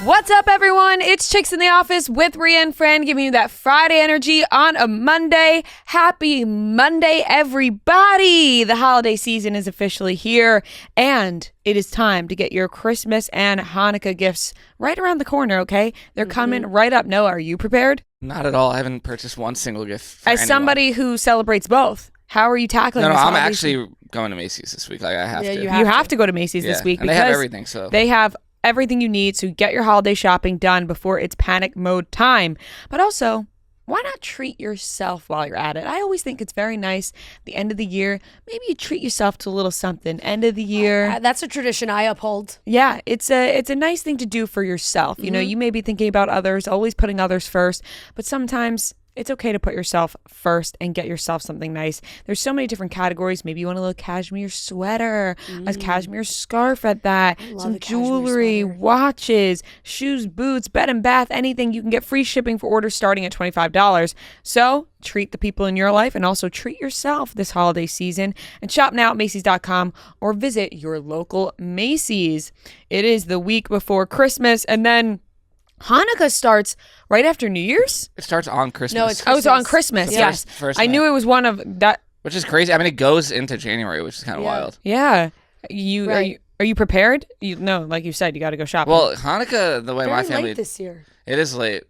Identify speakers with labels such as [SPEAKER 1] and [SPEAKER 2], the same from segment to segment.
[SPEAKER 1] What's up, everyone? It's Chicks in the Office with Rhea and Fran, giving you that Friday energy on a Monday. Happy Monday, everybody! The holiday season is officially here, and it is time to get your Christmas and Hanukkah gifts right around the corner, okay? They're coming right up. Noah, are you prepared?
[SPEAKER 2] Not at all. I haven't purchased one single gift for
[SPEAKER 1] As somebody who celebrates both, how are you tackling this?
[SPEAKER 2] I'm actually going to Macy's this week. Like, I have to.
[SPEAKER 1] You have to go to Macy's this week
[SPEAKER 2] and
[SPEAKER 1] because
[SPEAKER 2] they have everything. So
[SPEAKER 1] they have everything you need, so get your holiday shopping done before it's panic mode time. But also, why not treat yourself while you're at it? I always think it's very nice at the end of the year. Maybe you treat yourself to a little something. End of the year.
[SPEAKER 3] That's a tradition I uphold.
[SPEAKER 1] Yeah, it's a nice thing to do for yourself. You know, you may be thinking about others, always putting others first, but sometimes it's okay to put yourself first and get yourself something nice. There's so many different categories. Maybe you want a little cashmere sweater, a cashmere scarf at that, some jewelry, watches, shoes, boots, bed and bath, anything. You can get free shipping for orders starting at $25. So treat the people in your life and also treat yourself this holiday season. And shop now at Macy's.com or visit your local Macy's. It is the week before Christmas, and then Hanukkah starts right after New Year's?
[SPEAKER 2] It starts on Christmas.
[SPEAKER 3] No, it's Christmas.
[SPEAKER 1] Oh, it's on Christmas. Yes.
[SPEAKER 2] First
[SPEAKER 1] I knew it was one of that.
[SPEAKER 2] Which is crazy. I mean, it goes into January, which is kind of wild.
[SPEAKER 1] Yeah.
[SPEAKER 3] Right.
[SPEAKER 1] Are you prepared? No, like you said, you got to go shopping.
[SPEAKER 2] Well, Hanukkah, the way my family...
[SPEAKER 3] late this year.
[SPEAKER 2] It is late.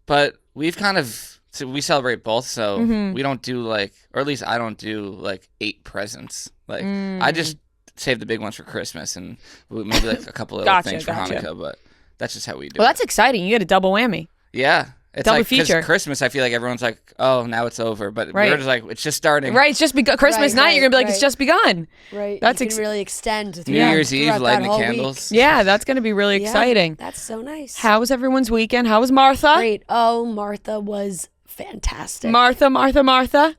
[SPEAKER 2] But we've kind of... So we celebrate both, so we don't do like... Or at least I don't do like 8 presents. Like, I just save the big ones for Christmas and maybe like a couple of little things for Hanukkah, but... That's just how we do it.
[SPEAKER 1] Well, that's exciting. You get a double whammy.
[SPEAKER 2] Yeah. It's
[SPEAKER 1] double
[SPEAKER 2] like,
[SPEAKER 1] feature.
[SPEAKER 2] Christmas, I feel like everyone's like, oh, now it's over. But we're just like, it's just starting.
[SPEAKER 1] Right. It's just begun. Christmas night, you're going to be like, it's just begun.
[SPEAKER 3] Right.
[SPEAKER 1] That's
[SPEAKER 3] you can really extend.
[SPEAKER 2] New Year's Eve, lighting the candles.
[SPEAKER 1] Yeah, that's going to be really exciting.
[SPEAKER 3] That's so nice.
[SPEAKER 1] How was everyone's weekend? How was Martha?
[SPEAKER 3] Great. Oh, Martha was fantastic.
[SPEAKER 1] Martha.
[SPEAKER 3] Martha,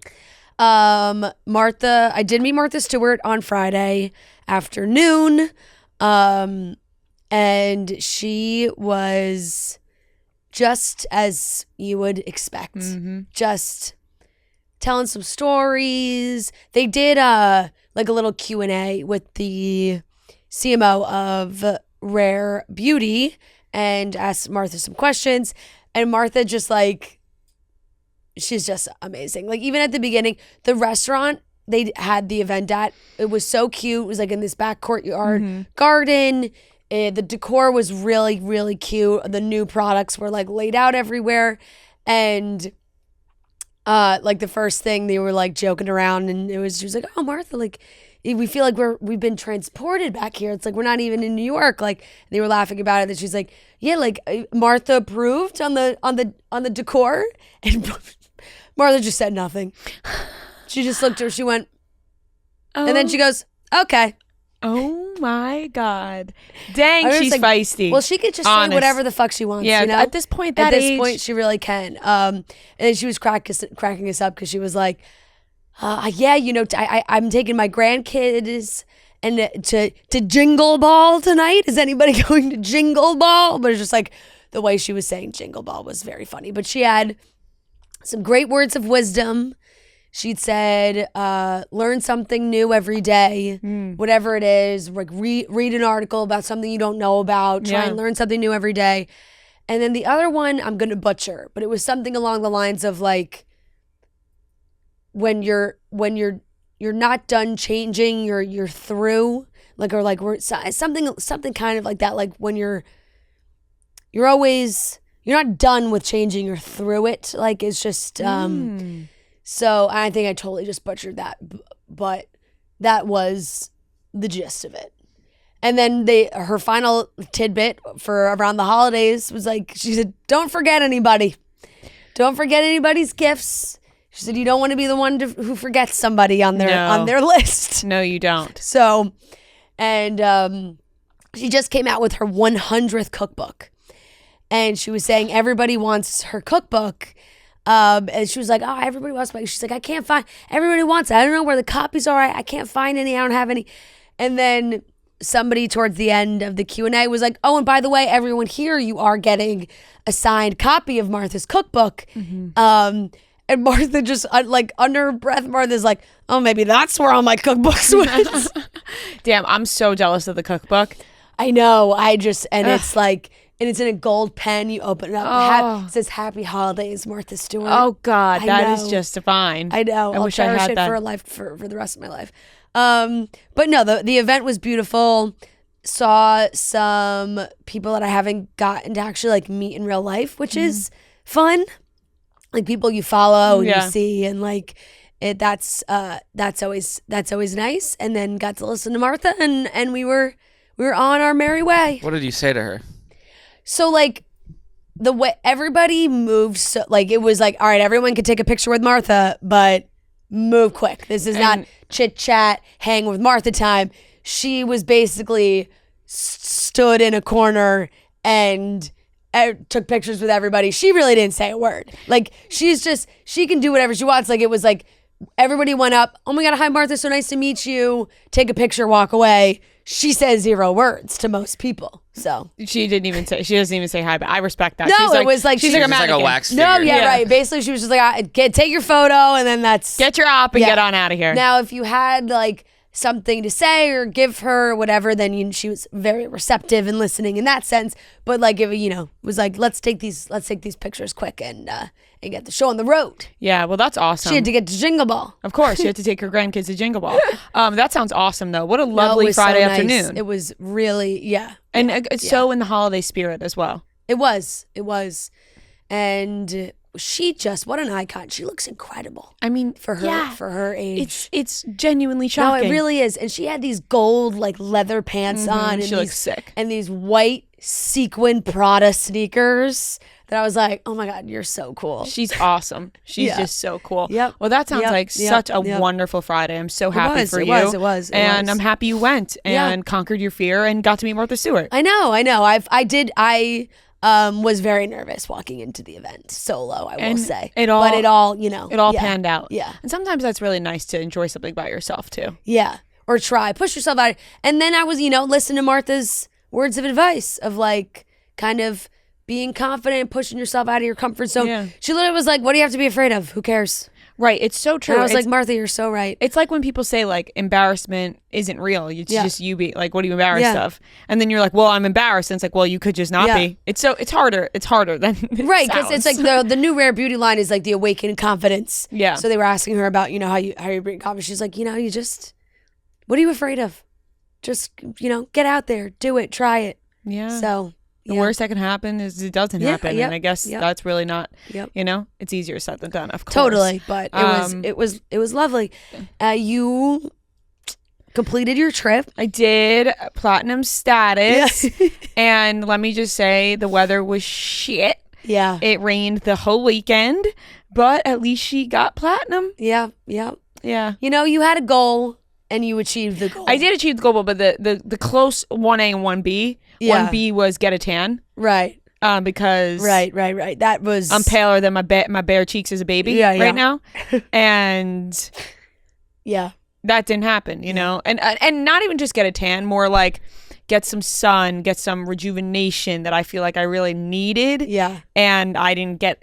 [SPEAKER 3] I did meet Martha Stewart on Friday afternoon. And she was just as you would expect, just telling some stories. They did like a little Q&A with the CMO of Rare Beauty and asked Martha some questions. And Martha just like, she's just amazing. Like even at the beginning, the restaurant they had the event at, it was so cute. It was like in this back courtyard garden. The decor was really, really cute. The new products were like laid out everywhere. And like the first thing they were like joking around and she was like, oh, Martha, like we feel like we've been transported back here. It's like we're not even in New York. Like they were laughing about it. And she's like, yeah, like Martha approved on the decor. And Martha just said nothing. She just looked at her, she went, and then she goes, okay.
[SPEAKER 1] Oh my God. Dang, she's like, feisty.
[SPEAKER 3] Well, she could just say whatever the fuck she wants.
[SPEAKER 1] Yeah,
[SPEAKER 3] you know?
[SPEAKER 1] at this point,
[SPEAKER 3] she really can. And then she was cracking us up because she was like, yeah, you know, I'm taking my grandkids and to Jingle Ball tonight. Is anybody going to Jingle Ball? But it's just like the way she was saying Jingle Ball was very funny. But she had some great words of wisdom. She'd said, learn something new every day, whatever it is. Like read an article about something you don't know about. Try and learn something new every day. And then the other one, I'm going to butcher, but it was something along the lines of like, when you're not done changing, you're through. Like, or like something kind of like that. Like when you're not done with changing, you're through it. Like it's just, So I think I totally just butchered that, but that was the gist of it. And then her final tidbit for around the holidays was like, she said, don't forget anybody. Don't forget anybody's gifts. She said, you don't want to be the one who forgets somebody on their list.
[SPEAKER 1] No, you don't.
[SPEAKER 3] So, and she just came out with her 100th cookbook. And she was saying everybody wants her cookbook. And she was like, oh, everybody wants my, she's like, I can't find, everybody wants it. I don't know where the copies are. I can't find any. I don't have any. And then somebody towards the end of the Q&A was like, oh, and by the way, everyone here, you are getting a signed copy of Martha's cookbook. And Martha just like under her breath, Martha's like, oh, maybe that's where all my cookbooks went.
[SPEAKER 1] Damn, I'm so jealous of the cookbook.
[SPEAKER 3] I know. It's like, and it's in a gold pen. You open it up. It says "Happy Holidays, Martha Stewart."
[SPEAKER 1] Oh God, that is just divine.
[SPEAKER 3] I know. I'll
[SPEAKER 1] wish I
[SPEAKER 3] cherish
[SPEAKER 1] had
[SPEAKER 3] it
[SPEAKER 1] that.
[SPEAKER 3] for a life, for the rest of my life. But no, the event was beautiful. Saw some people that I haven't gotten to actually like meet in real life, which is fun. Like people you follow and you see, and like that's always nice. And then got to listen to Martha, and we were on our merry way.
[SPEAKER 2] What did you say to her?
[SPEAKER 3] So like the way everybody moved, so like it was like, all right, everyone could take a picture with Martha, but move quick. This is not chit chat, hang with Martha time. She was basically stood in a corner and took pictures with everybody. She really didn't say a word. Like she can do whatever she wants. Like it was like everybody went up. Oh my God, hi Martha, so nice to meet you. Take a picture, walk away. She says 0 words to most people. So
[SPEAKER 1] she doesn't even say hi, but I respect that.
[SPEAKER 3] No, it was like
[SPEAKER 1] she's like a
[SPEAKER 2] wax figure.
[SPEAKER 3] No, right. Basically, she was just like, take your photo, and then
[SPEAKER 1] get your op and get on out of here.
[SPEAKER 3] Now, if you had like something to say or give her or whatever, then she was very receptive and listening in that sense. But like, if was like, let's take these pictures quick and get the show on the road.
[SPEAKER 1] Yeah, well, that's awesome.
[SPEAKER 3] She had to get to Jingle Ball.
[SPEAKER 1] Of course, she had to take her grandkids to Jingle Ball. That sounds awesome, though. What a lovely Friday afternoon.
[SPEAKER 3] It was really,
[SPEAKER 1] and it's so in the holiday spirit as well.
[SPEAKER 3] It was, and she just, what an icon. She looks incredible.
[SPEAKER 1] I mean,
[SPEAKER 3] for her age.
[SPEAKER 1] It's genuinely shocking.
[SPEAKER 3] No, it really is. And she had these gold like leather pants on, and
[SPEAKER 1] she looks sick.
[SPEAKER 3] And these white sequin Prada sneakers that I was like, oh my God, you're so cool.
[SPEAKER 1] She's awesome. She's just so cool.
[SPEAKER 3] Yep.
[SPEAKER 1] Well, that sounds like such a wonderful Friday. I'm so happy for you.
[SPEAKER 3] It was.
[SPEAKER 1] And I'm happy you went and conquered your fear and got to meet Martha Stewart.
[SPEAKER 3] I know. I was very nervous walking into the event solo, I will say. It all
[SPEAKER 1] panned out.
[SPEAKER 3] Yeah.
[SPEAKER 1] And sometimes that's really nice to enjoy something by yourself too.
[SPEAKER 3] Yeah. Or push yourself out. And then I was, listen to Martha's words of advice of like kind of being confident, pushing yourself out of your comfort zone. Yeah. She literally was like, what do you have to be afraid of? Who cares?
[SPEAKER 1] Right. It's so true.
[SPEAKER 3] And I was like, Martha, you're so right.
[SPEAKER 1] It's like when people say like embarrassment isn't real. It's just you be like, what are you embarrassed of? And then you're like, well, I'm embarrassed. And it's like, well, you could just not be. It's harder. It's harder than
[SPEAKER 3] right. Because it's like the new Rare Beauty line is like the awakened confidence.
[SPEAKER 1] Yeah.
[SPEAKER 3] So they were asking her about, how you bring confidence. She's like, you just, what are you afraid of? Just, get out there, do it, try it.
[SPEAKER 1] Yeah.
[SPEAKER 3] So.
[SPEAKER 1] The worst that can happen is it doesn't happen, and I guess that's really not. It's easier said than done, of course.
[SPEAKER 3] Totally, but it was lovely. You completed your trip.
[SPEAKER 1] I did platinum status, and let me just say the weather was shit.
[SPEAKER 3] Yeah,
[SPEAKER 1] it rained the whole weekend, but at least she got platinum.
[SPEAKER 3] Yeah. You had a goal. And you achieved the goal.
[SPEAKER 1] I did achieve the goal, but the close 1A and 1B. 1B was get a tan.
[SPEAKER 3] Right.
[SPEAKER 1] Because
[SPEAKER 3] right. That was
[SPEAKER 1] I'm paler than my bare cheeks as a baby right now, and that didn't happen. And not even just get a tan, more like get some sun, get some rejuvenation that I feel like I really needed.
[SPEAKER 3] Yeah.
[SPEAKER 1] And I didn't get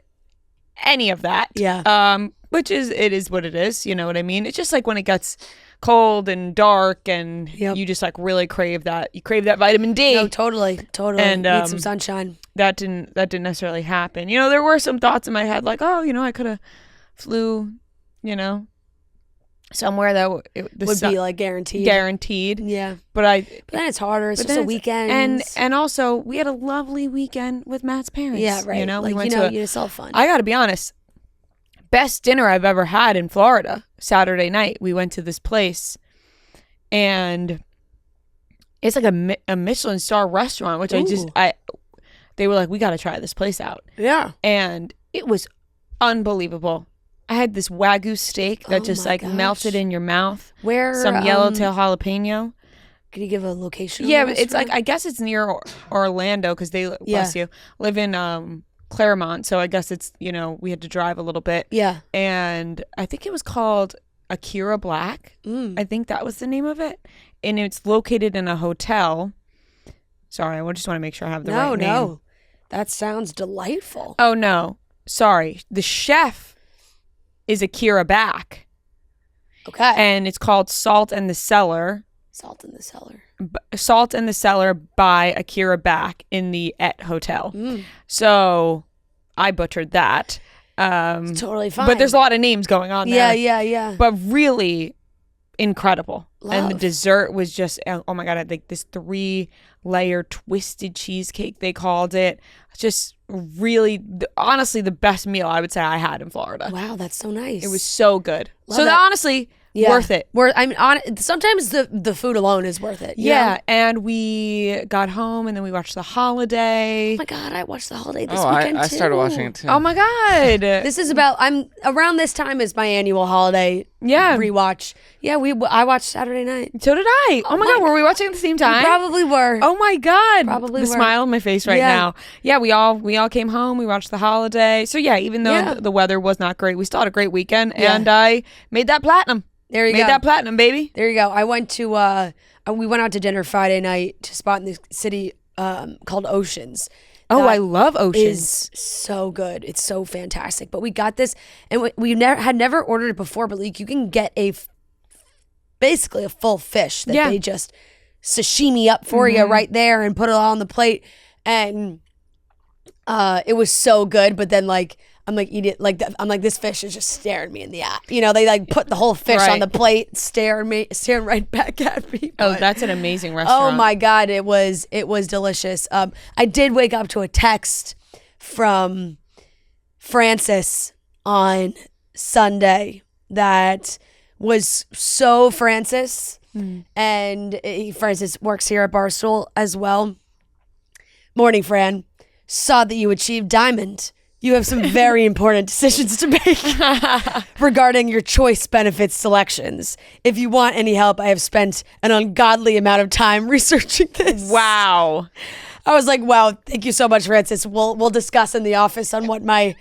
[SPEAKER 1] any of that.
[SPEAKER 3] Yeah.
[SPEAKER 1] Which is what it is. You know what I mean? It's just like when it gets cold and dark and you just like really crave that vitamin D.
[SPEAKER 3] No, totally and need some sunshine.
[SPEAKER 1] That didn't necessarily happen. There were some thoughts in my head like, oh, I could have flew somewhere that would
[SPEAKER 3] be like guaranteed.
[SPEAKER 1] Yeah,
[SPEAKER 3] but then it's harder. It's just a weekend,
[SPEAKER 1] and also we had a lovely weekend with Matt's parents.
[SPEAKER 3] Yeah, right.
[SPEAKER 1] We went
[SPEAKER 3] to you just all fun.
[SPEAKER 1] I gotta be honest, best dinner I've ever had in Florida. Saturday night, we went to this place, and it's like a Michelin star restaurant, which they were like, we got to try this place out.
[SPEAKER 3] Yeah.
[SPEAKER 1] And it was unbelievable. I had this Wagyu steak that just like melted in your mouth.
[SPEAKER 3] Where?
[SPEAKER 1] Some yellowtail jalapeno.
[SPEAKER 3] Can you give a location?
[SPEAKER 1] Yeah, it's like, I guess it's near Orlando because they, bless you, live in Claremont, so I guess it's we had to drive a little bit.
[SPEAKER 3] Yeah.
[SPEAKER 1] And I think it was called Akira Black. I think that was the name of it, and it's located in a hotel. Sorry, I just want to make sure I have the right name.
[SPEAKER 3] No, that sounds delightful.
[SPEAKER 1] Oh no, sorry. The chef is Akira Black.
[SPEAKER 3] Okay.
[SPEAKER 1] And it's called Salt and the Cellar.
[SPEAKER 3] Salt in the Cellar.
[SPEAKER 1] Salt in the Cellar by Akira Back in the Et Hotel. So I butchered that.
[SPEAKER 3] It's totally fine.
[SPEAKER 1] But there's a lot of names going on there.
[SPEAKER 3] Yeah.
[SPEAKER 1] But really incredible.
[SPEAKER 3] Love.
[SPEAKER 1] And the dessert was just, oh my God, I think this 3-layer twisted cheesecake, they called it. Just really, honestly, the best meal I would say I had in Florida.
[SPEAKER 3] Wow, that's so nice.
[SPEAKER 1] It was so good.
[SPEAKER 3] Love
[SPEAKER 1] so
[SPEAKER 3] that.
[SPEAKER 1] Honestly, worth it.
[SPEAKER 3] Sometimes the food alone is worth it.
[SPEAKER 1] Yeah,
[SPEAKER 3] know?
[SPEAKER 1] and we got home and then we watched The Holiday.
[SPEAKER 3] Oh my God, I watched The Holiday this weekend too.
[SPEAKER 2] I started watching it too.
[SPEAKER 1] Oh my God.
[SPEAKER 3] This is around this time is my annual holiday rewatch. Yeah, I watched Saturday night.
[SPEAKER 1] So did I. Oh my God, were we watching at the same time?
[SPEAKER 3] We probably were.
[SPEAKER 1] Oh my God.
[SPEAKER 3] Probably
[SPEAKER 1] the
[SPEAKER 3] were.
[SPEAKER 1] smile on my face right now. Yeah, we all came home, we watched The Holiday. So yeah, even though the weather was not great, we still had a great weekend and I made that platinum.
[SPEAKER 3] There you go.
[SPEAKER 1] Made that platinum, baby.
[SPEAKER 3] There you go. I went to we went out to dinner Friday night to a spot in the city called Oceans.
[SPEAKER 1] Oh,
[SPEAKER 3] That
[SPEAKER 1] I love Oceans.
[SPEAKER 3] is so good. It's so fantastic. But we got this, and we never ordered it before. But like, you can get basically a full fish that they just sashimi up for you right there and put it all on the plate, and it was so good. But then I'm like, eat it. I'm like, this fish is just staring me in the eye. You know, they like put the whole fish on the plate, staring right back at me.
[SPEAKER 1] Oh, that's an amazing restaurant.
[SPEAKER 3] Oh my God, it was delicious. I did wake up to a text from Francis on Sunday that was so Francis, and Francis works here at Barstool as well. Morning, Fran. Saw that you achieved diamond. You have some very important decisions to make regarding your choice benefits selections. If you want any help, I have spent an ungodly amount of time researching this.
[SPEAKER 1] Wow.
[SPEAKER 3] I was like, wow, thank you so much, Francis. We'll discuss in the office on what my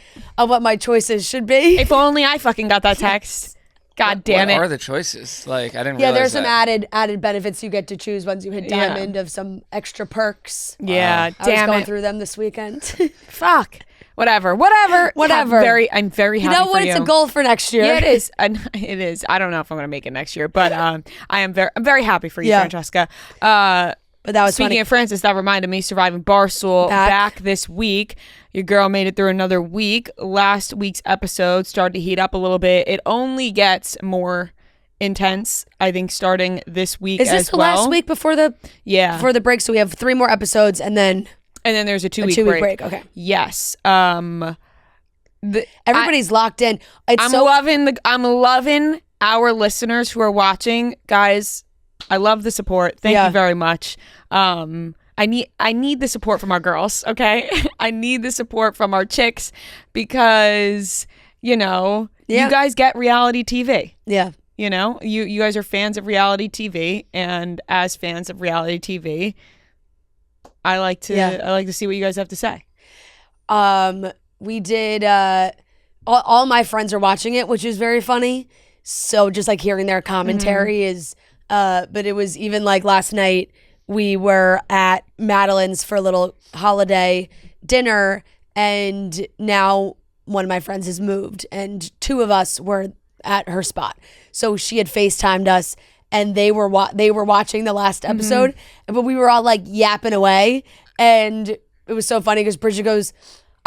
[SPEAKER 3] choices should be.
[SPEAKER 1] If only I fucking got that text. God damn it.
[SPEAKER 2] What are the choices? Like, I didn't
[SPEAKER 3] Yeah,
[SPEAKER 2] realize
[SPEAKER 3] there's some
[SPEAKER 2] that.
[SPEAKER 3] added benefits you get to choose once you hit diamond of some extra perks.
[SPEAKER 1] Yeah,
[SPEAKER 3] I was
[SPEAKER 1] damn
[SPEAKER 3] going
[SPEAKER 1] it.
[SPEAKER 3] through them this weekend.
[SPEAKER 1] Fuck. Whatever. I'm very happy
[SPEAKER 3] You know what?
[SPEAKER 1] for
[SPEAKER 3] It's a goal for next year.
[SPEAKER 1] Yeah, it is. It is. I don't know if I'm going to make it next year, but I'm very happy for you, Francesca.
[SPEAKER 3] But that was
[SPEAKER 1] Speaking
[SPEAKER 3] funny.
[SPEAKER 1] of Francis, that reminded me, Surviving Barstool back this week. Your girl made it through another week. Last week's episode started to heat up a little bit. It only gets more intense, I think, starting this week as well.
[SPEAKER 3] Is this the last week before the break? So we have 3 more episodes and then
[SPEAKER 1] there's a 2-week
[SPEAKER 3] break. Okay.
[SPEAKER 1] Yes.
[SPEAKER 3] Everybody's locked in.
[SPEAKER 1] I'm loving our listeners who are watching. Guys, I love the support. Thank you very much. I need the support from our girls, okay? I need the support from our chicks because, you guys get reality TV.
[SPEAKER 3] Yeah.
[SPEAKER 1] You know, you guys are fans of reality TV, and as fans of reality TV, I like to see what you guys have to say.
[SPEAKER 3] We did all my friends are watching it, which is very funny. So just like hearing their commentary is but it was even like last night we were at Madeline's for a little holiday dinner, and now one of my friends has moved and 2 of us were at her spot. So she had FaceTimed us and they were watching the last episode, but we were all like yapping away, and it was so funny because Bridget goes,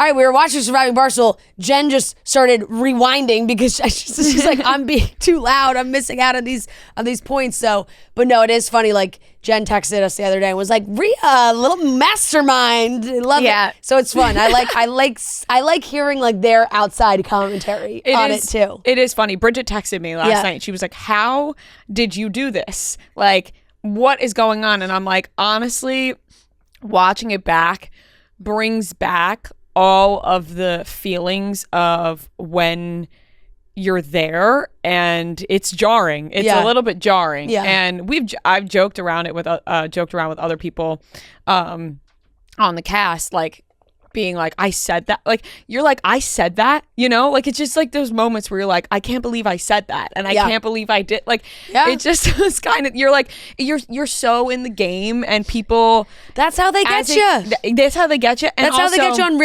[SPEAKER 3] all right, we were watching Surviving Barstool. Jen just started rewinding because she's like, I'm being too loud. I'm missing out on these points. So, but no, it is funny. Like Jen texted us the other day and was like, Rhea, little mastermind. I love it. So it's fun. I like hearing like their outside commentary on it too.
[SPEAKER 1] It is funny. Bridget texted me last night. She was like, how did you do this? Like, what is going on? And I'm like, honestly, watching it back brings back all of the feelings of when you're there, and it's jarring. It's a little bit jarring. Yeah. And I've joked around with other people on the cast, like, being like, I said that. Like, you're like, I said that, you know? Like, it's just like those moments where you're like, I can't believe I said that. And I can't believe I did. Like, it just was kind of, you're like, you're so in the game, and people.
[SPEAKER 3] That's how they get you.
[SPEAKER 1] That's how they get you. And
[SPEAKER 3] that's how they get you on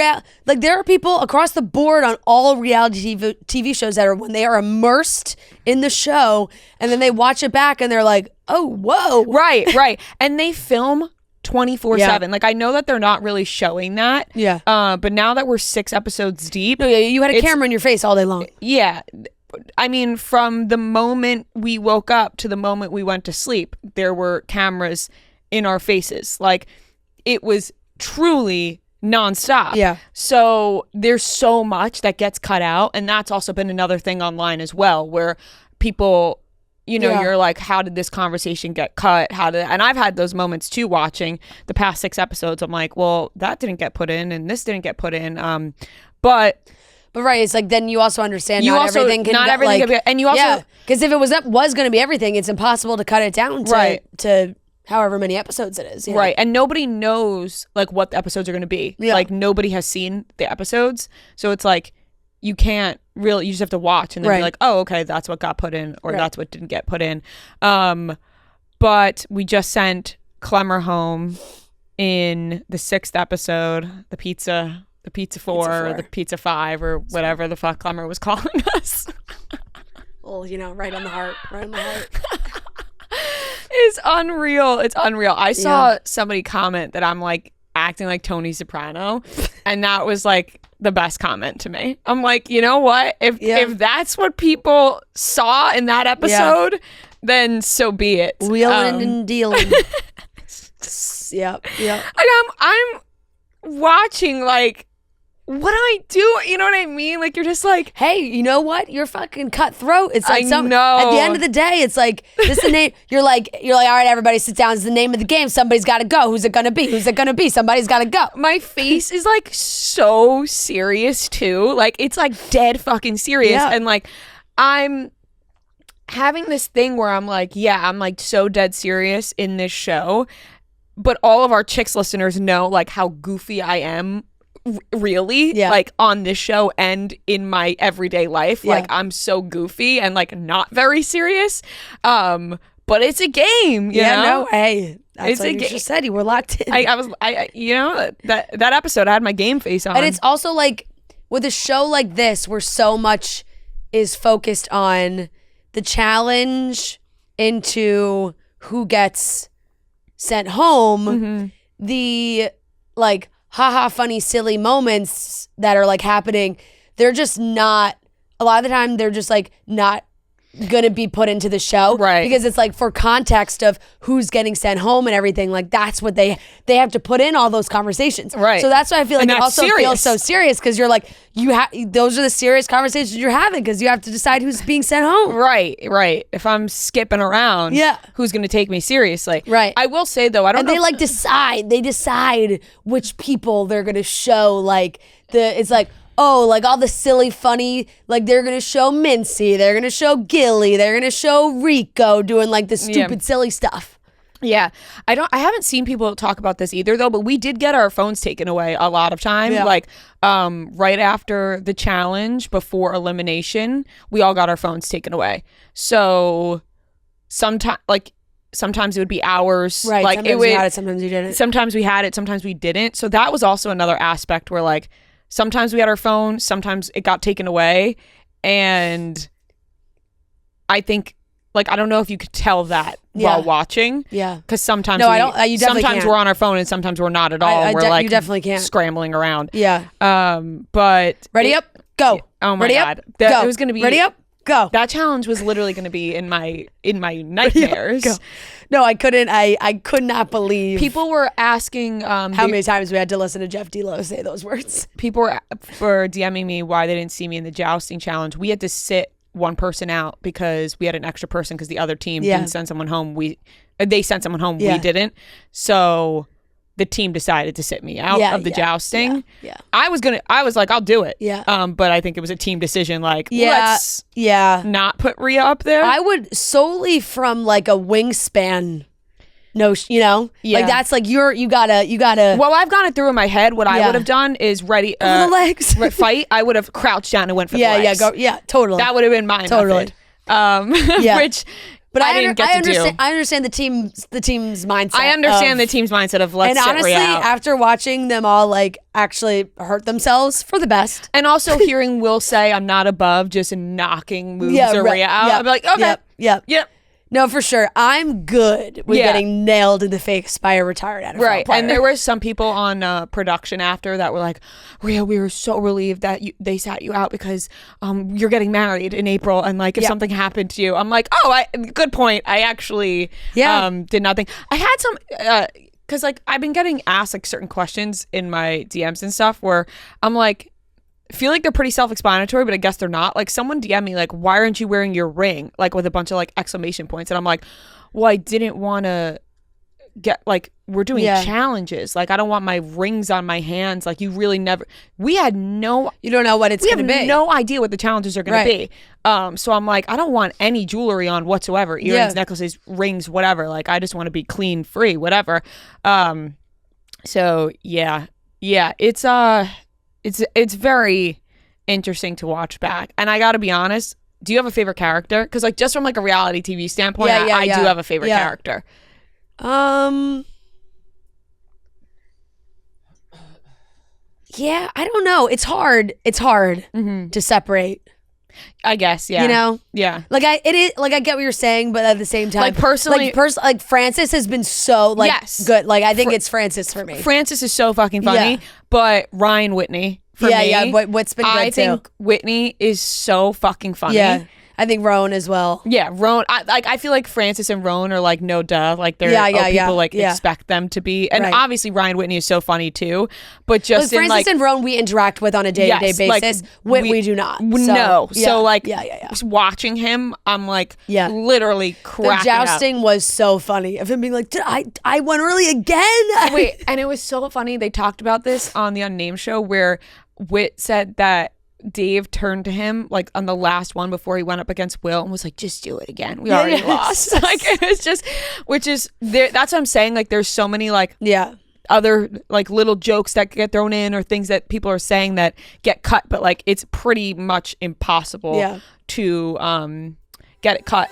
[SPEAKER 3] like, there are people across the board on all reality TV shows that are, when they are immersed in the show, and then they watch it back and they're like, oh, whoa.
[SPEAKER 1] Right. And they film 24/7. Like, I know that they're not really showing that.
[SPEAKER 3] Yeah.
[SPEAKER 1] But now that we're 6 episodes deep.
[SPEAKER 3] No, you had a camera in your face all day long.
[SPEAKER 1] Yeah. I mean, from the moment we woke up to the moment we went to sleep, there were cameras in our faces. Like, it was truly nonstop.
[SPEAKER 3] Yeah.
[SPEAKER 1] So there's so much that gets cut out. And that's also been another thing online as well, where people, you know, you're like, how did this conversation get cut? And I've had those moments too, watching the past 6 episodes. I'm like, well, that didn't get put in and this didn't get put in. But
[SPEAKER 3] right, it's like, then you also understand everything can be,
[SPEAKER 1] and you also,
[SPEAKER 3] because if it was going to be everything, it's impossible to cut it down to however many episodes it is.
[SPEAKER 1] Right. And nobody knows like what the episodes are going to be.
[SPEAKER 3] Yeah.
[SPEAKER 1] Like, nobody has seen the episodes. So it's like, you can't really, you just have to watch and then be like, oh, okay, that's what got put in, or that's what didn't get put in. But we just sent Clemmer home in the 6th episode, the pizza 4, or the pizza 5, or whatever the fuck Clemmer was calling us.
[SPEAKER 3] Well, you know, right on the heart.
[SPEAKER 1] It's unreal. I saw somebody comment that I'm like acting like Tony Soprano, and that was like the best comment to me. I'm like, you know what? If that's what people saw in that episode, then so be it.
[SPEAKER 3] Wheeling and dealing. Yep.
[SPEAKER 1] Like, I'm watching, like, what do I do? You know what I mean? Like, you're just like,
[SPEAKER 3] hey, you know what? You're fucking cutthroat. It's like,
[SPEAKER 1] I know.
[SPEAKER 3] At the end of the day, it's like, this is the name. You're like, all right, everybody sit down. It's the name of the game. Somebody's got to go. Who's it going to be? Somebody's got to go.
[SPEAKER 1] My face is like so serious too. Like, it's like dead fucking serious.
[SPEAKER 3] Yeah.
[SPEAKER 1] And like, I'm having this thing where I'm like, I'm like so dead serious in this show. But all of our Chicks listeners know like how goofy I am. Really, like on this show and in my everyday life, like I'm so goofy and like not very serious, but it's a game, you know?
[SPEAKER 3] No, hey, that's what you just said. You were locked in.
[SPEAKER 1] I you know, that episode I had my game face on.
[SPEAKER 3] And it's also like, with a show like this where so much is focused on the challenge into who gets sent home, the like haha funny silly moments that are like happening, they're just not, a lot of the time they're just like not gonna be put into the show,
[SPEAKER 1] right?
[SPEAKER 3] Because it's like, for context of who's getting sent home and everything, like that's what they have to put in all those conversations,
[SPEAKER 1] right?
[SPEAKER 3] So that's why I feel like it also feels so serious, because you're like, those are the serious conversations you're having, because you have to decide who's being sent home,
[SPEAKER 1] right? If I'm skipping around, who's gonna take me seriously, right? I will say though, I don't know,
[SPEAKER 3] they like decide which people they're gonna show, like it's like, oh, like all the silly, funny, like they're going to show Mincy, they're going to show Gilly, they're going to show Rico doing like the stupid, silly stuff.
[SPEAKER 1] Yeah. I haven't seen people talk about this either though, but we did get our phones taken away a lot of time. Yeah. Like right after the challenge, before elimination, we all got our phones taken away. So sometimes it would be hours.
[SPEAKER 3] Right.
[SPEAKER 1] Like
[SPEAKER 3] sometimes we had it, sometimes you didn't.
[SPEAKER 1] Sometimes we had it, sometimes we didn't. So that was also another aspect where like, sometimes we had our phone, sometimes it got taken away. And I think, like, I don't know if you could tell that while watching. Yeah. Because sometimes sometimes we're on our phone and sometimes we're not at all. We're like,
[SPEAKER 3] you definitely can't.
[SPEAKER 1] Scrambling around.
[SPEAKER 3] Yeah.
[SPEAKER 1] But
[SPEAKER 3] ready up, go.
[SPEAKER 1] Oh my
[SPEAKER 3] ready
[SPEAKER 1] God.
[SPEAKER 3] Up, go.
[SPEAKER 1] It was gonna be
[SPEAKER 3] ready up, go.
[SPEAKER 1] That challenge was literally gonna be in my nightmares.
[SPEAKER 3] Go. No, I couldn't. I could not believe.
[SPEAKER 1] People were asking
[SPEAKER 3] how many times we had to listen to Jeff D'Lo say those words.
[SPEAKER 1] People were DMing me why they didn't see me in the jousting challenge. We had to sit one person out because we had an extra person because the other team didn't send someone home. They sent someone home. We didn't. So the team decided to sit me out of the jousting. Yeah. I was like, I'll do it. Yeah. But I think it was a team decision. Like, let's not put Rhea up there.
[SPEAKER 3] I would, solely from like a wingspan no,
[SPEAKER 1] Yeah.
[SPEAKER 3] like that's like you gotta.
[SPEAKER 1] Well, I've gone it through in my head. What I would have done is ready
[SPEAKER 3] for the legs.
[SPEAKER 1] fight. I would have crouched down and went for the legs.
[SPEAKER 3] Totally.
[SPEAKER 1] That would have been my method. Which. But I didn't get to do.
[SPEAKER 3] I understand the team's mindset.
[SPEAKER 1] I understand the team's mindset of let's
[SPEAKER 3] and honestly,
[SPEAKER 1] sit out.
[SPEAKER 3] after watching them all like actually hurt themselves for the best,
[SPEAKER 1] and also hearing Will say, "I'm not above just knocking moves Rhea out," I'd be like, "Okay, yep."
[SPEAKER 3] No, for sure. I'm good with getting nailed in the face by a retired NFL player.
[SPEAKER 1] And there were some people on production after that were like, Rhea, we were so relieved that they sat you out because you're getting married in April, and like if something happened to you, I'm like, good point. I actually did nothing. I had some because like I've been getting asked like certain questions in my DMs and stuff where I'm like, I feel like they're pretty self-explanatory, but I guess they're not. Like someone DM'd me like, why aren't you wearing your ring? Like with a bunch of like exclamation points. And I'm like, well, I didn't want to get like, we're doing challenges. Like I don't want my rings on my hands. Like you really never, you don't know what it's going to be. We have no idea what the challenges are going to be. So I'm like, I don't want any jewelry on whatsoever. Earrings, necklaces, rings, whatever. Like I just want to be clean, free, whatever. So yeah, it's very interesting to watch back. And I gotta be honest, do you have a favorite character? Because like just from like a reality TV standpoint, I do have a favorite character.
[SPEAKER 3] Yeah, I don't know. It's hard to separate.
[SPEAKER 1] I guess, yeah.
[SPEAKER 3] You know?
[SPEAKER 1] Yeah.
[SPEAKER 3] Like I get what you're saying, but at the same time,
[SPEAKER 1] like personally,
[SPEAKER 3] like Francis has been so like good. Like I think it's Francis for me.
[SPEAKER 1] Francis is so fucking funny, but Ryan Whitney for me. Yeah,
[SPEAKER 3] what's been good
[SPEAKER 1] I think Whitney is so fucking funny.
[SPEAKER 3] Yeah. I think Roan as well.
[SPEAKER 1] Yeah, Roan. I feel like Francis and Roan are like no duh. Like they're people like expect them to be. And obviously Ryan Whitney is so funny too. But just in
[SPEAKER 3] Francis and Roan we interact with on a day-to-day basis.
[SPEAKER 1] Like,
[SPEAKER 3] we do not.
[SPEAKER 1] So like watching him, I'm like literally cracking
[SPEAKER 3] The jousting
[SPEAKER 1] up.
[SPEAKER 3] Was so funny of him being like, I went early again.
[SPEAKER 1] Wait, and it was so funny. They talked about this on the Unnamed show where Whit said that Dave turned to him like on the last one before he went up against Will and was like, just do it again. We already lost. Like it was just, which is there. That's what I'm saying. Like there's so many like other like little jokes that get thrown in or things that people are saying that get cut, but like it's pretty much impossible to get it cut.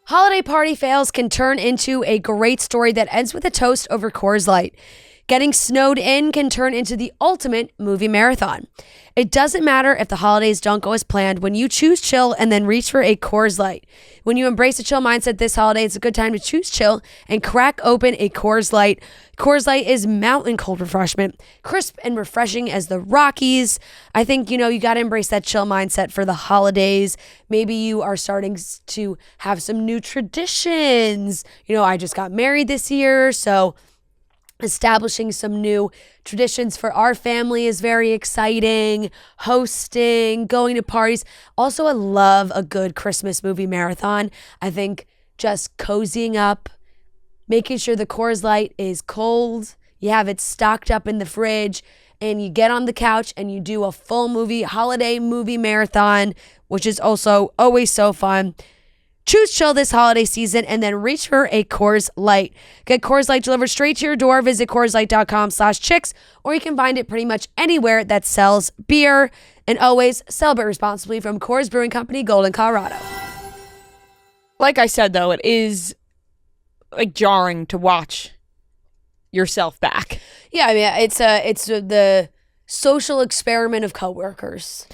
[SPEAKER 3] Holiday party fails can turn into a great story that ends with a toast over Coors Light. Getting snowed in can turn into the ultimate movie marathon. It doesn't matter if the holidays don't go as planned when you choose chill and then reach for a Coors Light. When you embrace a chill mindset this holiday, it's a good time to choose chill and crack open a Coors Light. Coors Light is mountain cold refreshment, crisp and refreshing as the Rockies. I think, you got to embrace that chill mindset for the holidays. Maybe you are starting to have some new traditions. I just got married this year, so establishing some new traditions for our family is very exciting. Hosting, going to parties. Also, I love a good Christmas movie marathon. I think just cozying up, making sure the Coors Light is cold, you have it stocked up in the fridge, and you get on the couch and you do a full holiday movie marathon, which is also always so fun. Choose chill this holiday season and then reach for a Coors Light. Get Coors Light delivered straight to your door. Visit CoorsLight.com/chicks, or you can find it pretty much anywhere that sells beer. And always celebrate responsibly from Coors Brewing Company, Golden, Colorado.
[SPEAKER 1] Like I said, though, it is like jarring to watch yourself back.
[SPEAKER 3] Yeah, I mean, it's the social experiment of coworkers.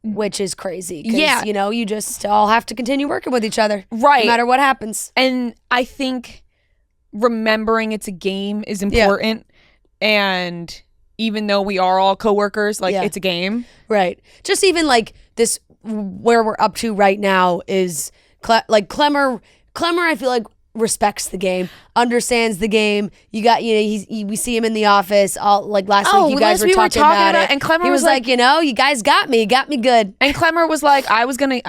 [SPEAKER 3] Which is crazy. Yeah. You just all have to continue working with each other.
[SPEAKER 1] Right.
[SPEAKER 3] No matter what happens.
[SPEAKER 1] And I think remembering it's a game is important. Yeah. And even though we are all coworkers, like it's a game.
[SPEAKER 3] Right. Just even like this, where we're up to right now is like Clemmer, I feel like respects the game, understands the game. You got, we see him in the office all like last week. You guys were talking about it,
[SPEAKER 1] and Clemmer
[SPEAKER 3] was like, you guys got me good.
[SPEAKER 1] And Clemmer was like,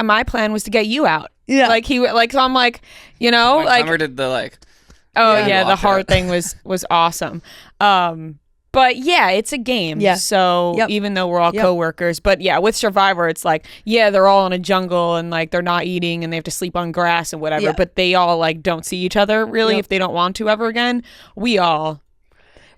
[SPEAKER 1] my plan was to get you out. Yeah, like so I'm like, like
[SPEAKER 2] Clemmer did the like.
[SPEAKER 1] Oh yeah, the heart thing was awesome. But yeah, it's a game.
[SPEAKER 3] Yeah.
[SPEAKER 1] So even though we're all coworkers, but yeah, with Survivor, it's like, yeah, they're all in a jungle and like they're not eating and they have to sleep on grass and whatever, but they all like don't see each other really if they don't want to ever again. We all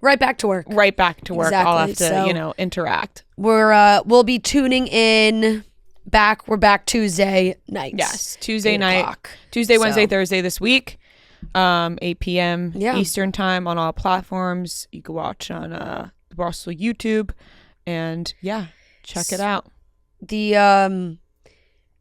[SPEAKER 3] right back to work.
[SPEAKER 1] Exactly. All have to, interact.
[SPEAKER 3] We'll be tuning in back. We're back Tuesday nights.
[SPEAKER 1] Yes. Tuesday night. Tuesday, Wednesday, Thursday this week. 8 p.m. Eastern time on all platforms. You can watch on the Barstool YouTube, and check it out.
[SPEAKER 3] The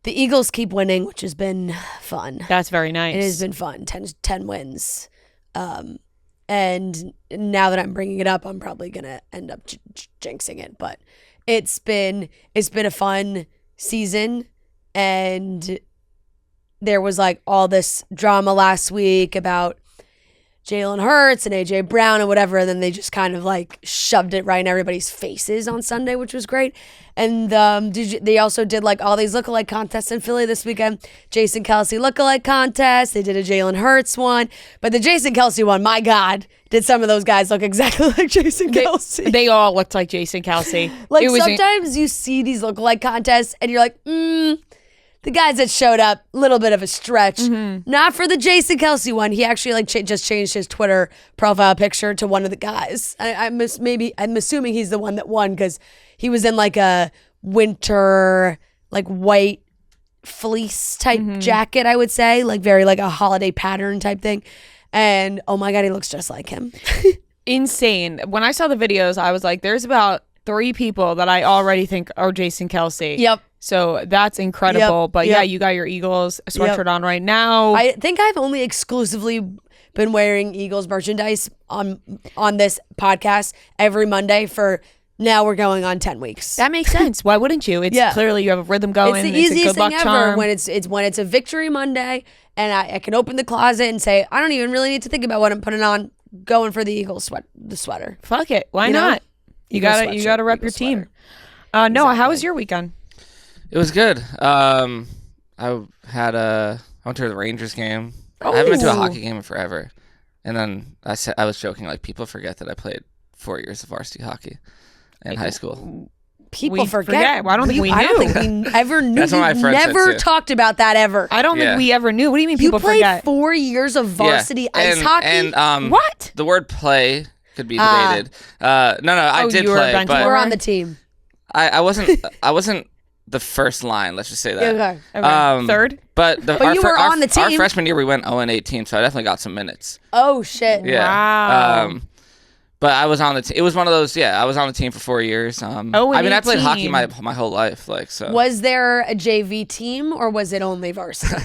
[SPEAKER 3] Eagles keep winning, which has been fun.
[SPEAKER 1] That's very nice.
[SPEAKER 3] It has been fun. 10 wins. And now that I'm bringing it up, I'm probably gonna end up jinxing it. But it's been a fun season, and there was like all this drama last week about Jalen Hurts and AJ Brown and whatever, and then they just kind of like shoved it right in everybody's faces on Sunday, which was great. And they also did like all these lookalike contests in Philly this weekend. Jason Kelce lookalike contest. They did a Jalen Hurts one, but the Jason Kelce one, my God, did some of those guys look exactly like Jason Kelce?
[SPEAKER 1] They all looked like Jason Kelce.
[SPEAKER 3] Like sometimes you see these lookalike contests and you're like, the guys that showed up, little bit of a stretch. Not for the Jason Kelce one. He actually like just changed his Twitter profile picture to one of the guys. I'm assuming he's the one that won because he was in like a winter like white fleece type jacket, I would say, like very like a holiday pattern type thing. And oh my God, he looks just like him.
[SPEAKER 1] Insane. When I saw the videos, I was like, there's about 3 people that I already think are Jason Kelce.
[SPEAKER 3] Yep.
[SPEAKER 1] So that's incredible. But yeah, you got your Eagles sweatshirt on right now.
[SPEAKER 3] I think I've only exclusively been wearing Eagles merchandise on this podcast every Monday for now we're going on 10 weeks.
[SPEAKER 1] That makes sense. Why wouldn't you? It's clearly you have a rhythm going.
[SPEAKER 3] It's the easiest thing ever
[SPEAKER 1] charm.
[SPEAKER 3] when it's a victory Monday and I can open the closet and say, I don't even really need to think about what I'm putting on, going for the Eagles sweater.
[SPEAKER 1] Fuck it. Why not? You gotta rep your team. Noah, how was your weekend?
[SPEAKER 2] It was good. I went to the Rangers game. I haven't been to a hockey game in forever. And then I was joking, like, people forget that I played 4 years of varsity hockey in high school.
[SPEAKER 3] People forget.
[SPEAKER 1] Well, I don't think we knew.
[SPEAKER 3] I don't think we ever knew.
[SPEAKER 2] That's what my friend said,
[SPEAKER 3] never
[SPEAKER 2] too.
[SPEAKER 3] talked about that ever.
[SPEAKER 1] I don't think we ever knew. What do you mean people
[SPEAKER 3] played
[SPEAKER 1] forget?
[SPEAKER 3] 4 years of varsity ice hockey?
[SPEAKER 2] And
[SPEAKER 1] what?
[SPEAKER 2] The word play could be debated. I did play, but
[SPEAKER 3] you were on the team.
[SPEAKER 2] I wasn't the first line, let's just say that.
[SPEAKER 3] Okay.
[SPEAKER 1] Third?
[SPEAKER 2] But
[SPEAKER 3] you were on the team.
[SPEAKER 2] Our freshman year, we went 0-18, so I definitely got some minutes.
[SPEAKER 3] Oh, shit.
[SPEAKER 2] Yeah.
[SPEAKER 1] Wow.
[SPEAKER 2] But I was on the team. It was one of those, I was on the team for 4 years. I played hockey my whole life. So.
[SPEAKER 3] Was there a JV team or was it only varsity?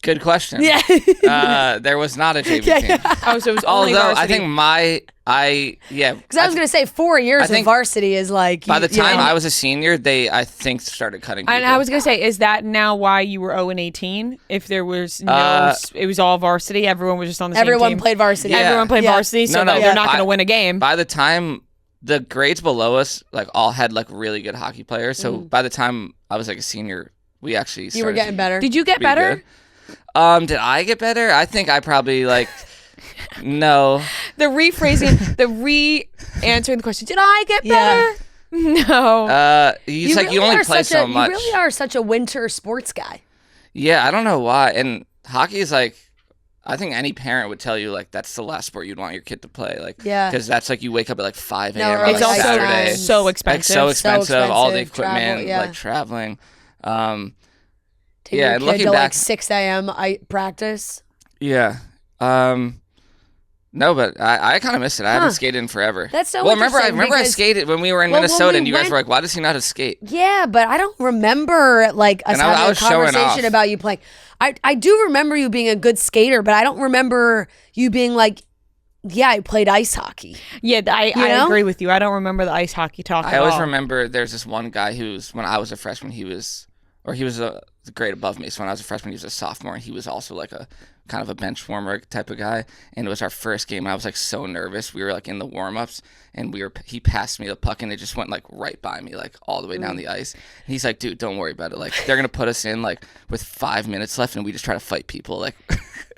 [SPEAKER 2] Good question.
[SPEAKER 3] Yeah.
[SPEAKER 2] There was not a JV team.
[SPEAKER 1] Oh, so it was only
[SPEAKER 2] Although
[SPEAKER 1] varsity.
[SPEAKER 2] I think
[SPEAKER 3] Because I was going to say 4 years of varsity is like...
[SPEAKER 2] By the time I was a senior, they, I think, started cutting people.
[SPEAKER 1] And I was going to say, is that now why you were 0-18? If there was it was all varsity, everyone was just on the same team?
[SPEAKER 3] Everyone played varsity.
[SPEAKER 1] Yeah. Everyone played varsity, so they're not going to win a game.
[SPEAKER 2] By the time the grades below us, like, all had, like, really good hockey players. So by the time I was, like, a senior, we actually started...
[SPEAKER 3] You were getting better.
[SPEAKER 1] Did you get better?
[SPEAKER 2] Good. Did I get better? I think I probably no.
[SPEAKER 1] The rephrasing, answering the question. Did I get better? No.
[SPEAKER 2] You only play so much.
[SPEAKER 3] You really are such a winter sports guy.
[SPEAKER 2] Yeah, I don't know why. And hockey is like, I think any parent would tell you like that's the last sport you'd want your kid to play. Like, because that's like you wake up at like 5 a.m. on
[SPEAKER 1] it's also
[SPEAKER 2] Saturday.
[SPEAKER 1] so expensive.
[SPEAKER 2] Like, so expensive. All the
[SPEAKER 3] travel,
[SPEAKER 2] equipment, like traveling.
[SPEAKER 3] Take your
[SPEAKER 2] and
[SPEAKER 3] kid
[SPEAKER 2] looking
[SPEAKER 3] to
[SPEAKER 2] back,
[SPEAKER 3] like 6 a.m. practice.
[SPEAKER 2] Yeah. No, but I kind of missed it. I haven't skated in forever.
[SPEAKER 3] That's so
[SPEAKER 2] remember
[SPEAKER 3] interesting
[SPEAKER 2] I skated when we were in Minnesota, and you guys were like, "Why does he know how to skate?"
[SPEAKER 3] Yeah, but I don't remember like us having a conversation about you playing. I do remember you being a good skater, but I don't remember you being like, "Yeah, I played ice hockey." Yeah,
[SPEAKER 1] I agree with you. I don't remember the ice hockey talk.
[SPEAKER 2] I always remember there's this one guy who's when I was a freshman, he was a grade above me. So when I was a freshman, he was a sophomore, and he was also like a kind of a bench warmer type of guy. And it was our first game, and I was like so nervous. We were like in the warm-ups, and he passed me the puck, and it just went like right by me, like all the way down the ice. And he's like, "Dude, don't worry about it. Like they're gonna put us in like with 5 minutes left, and we just try to fight people." Like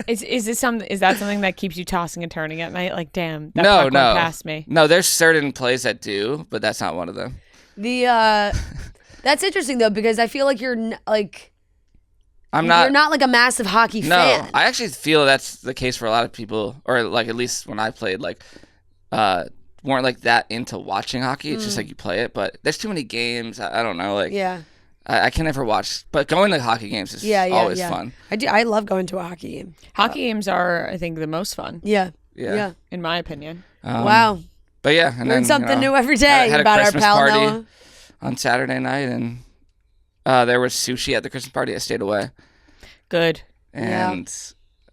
[SPEAKER 1] Is that something that keeps you tossing and turning at night? Like, damn, that
[SPEAKER 2] No,
[SPEAKER 1] puck
[SPEAKER 2] no.
[SPEAKER 1] went past me.
[SPEAKER 2] No, there's certain plays that do, but that's not one of them.
[SPEAKER 3] That's interesting though, because I feel like you're like
[SPEAKER 2] I'm not.
[SPEAKER 3] You're not like a massive hockey
[SPEAKER 2] No,
[SPEAKER 3] fan.
[SPEAKER 2] I actually feel that's the case for a lot of people, or like at least when I played, like weren't like that into watching hockey. It's just like you play it, but there's too many games. I don't know. Like,
[SPEAKER 3] Yeah.
[SPEAKER 2] I can never watch, but going to hockey games is always fun.
[SPEAKER 3] I do. I love going to a hockey game.
[SPEAKER 1] Hockey games are, I think, the most fun.
[SPEAKER 3] Yeah.
[SPEAKER 2] Yeah.
[SPEAKER 1] In my opinion.
[SPEAKER 3] Wow.
[SPEAKER 2] But yeah, and
[SPEAKER 3] Learn
[SPEAKER 2] then
[SPEAKER 3] something new every day
[SPEAKER 2] had
[SPEAKER 3] about
[SPEAKER 2] a
[SPEAKER 3] our
[SPEAKER 2] Christmas
[SPEAKER 3] pal
[SPEAKER 2] party
[SPEAKER 3] Noah.
[SPEAKER 2] on Saturday night, and there was sushi at the Christmas party. I stayed away,
[SPEAKER 1] Good.
[SPEAKER 2] and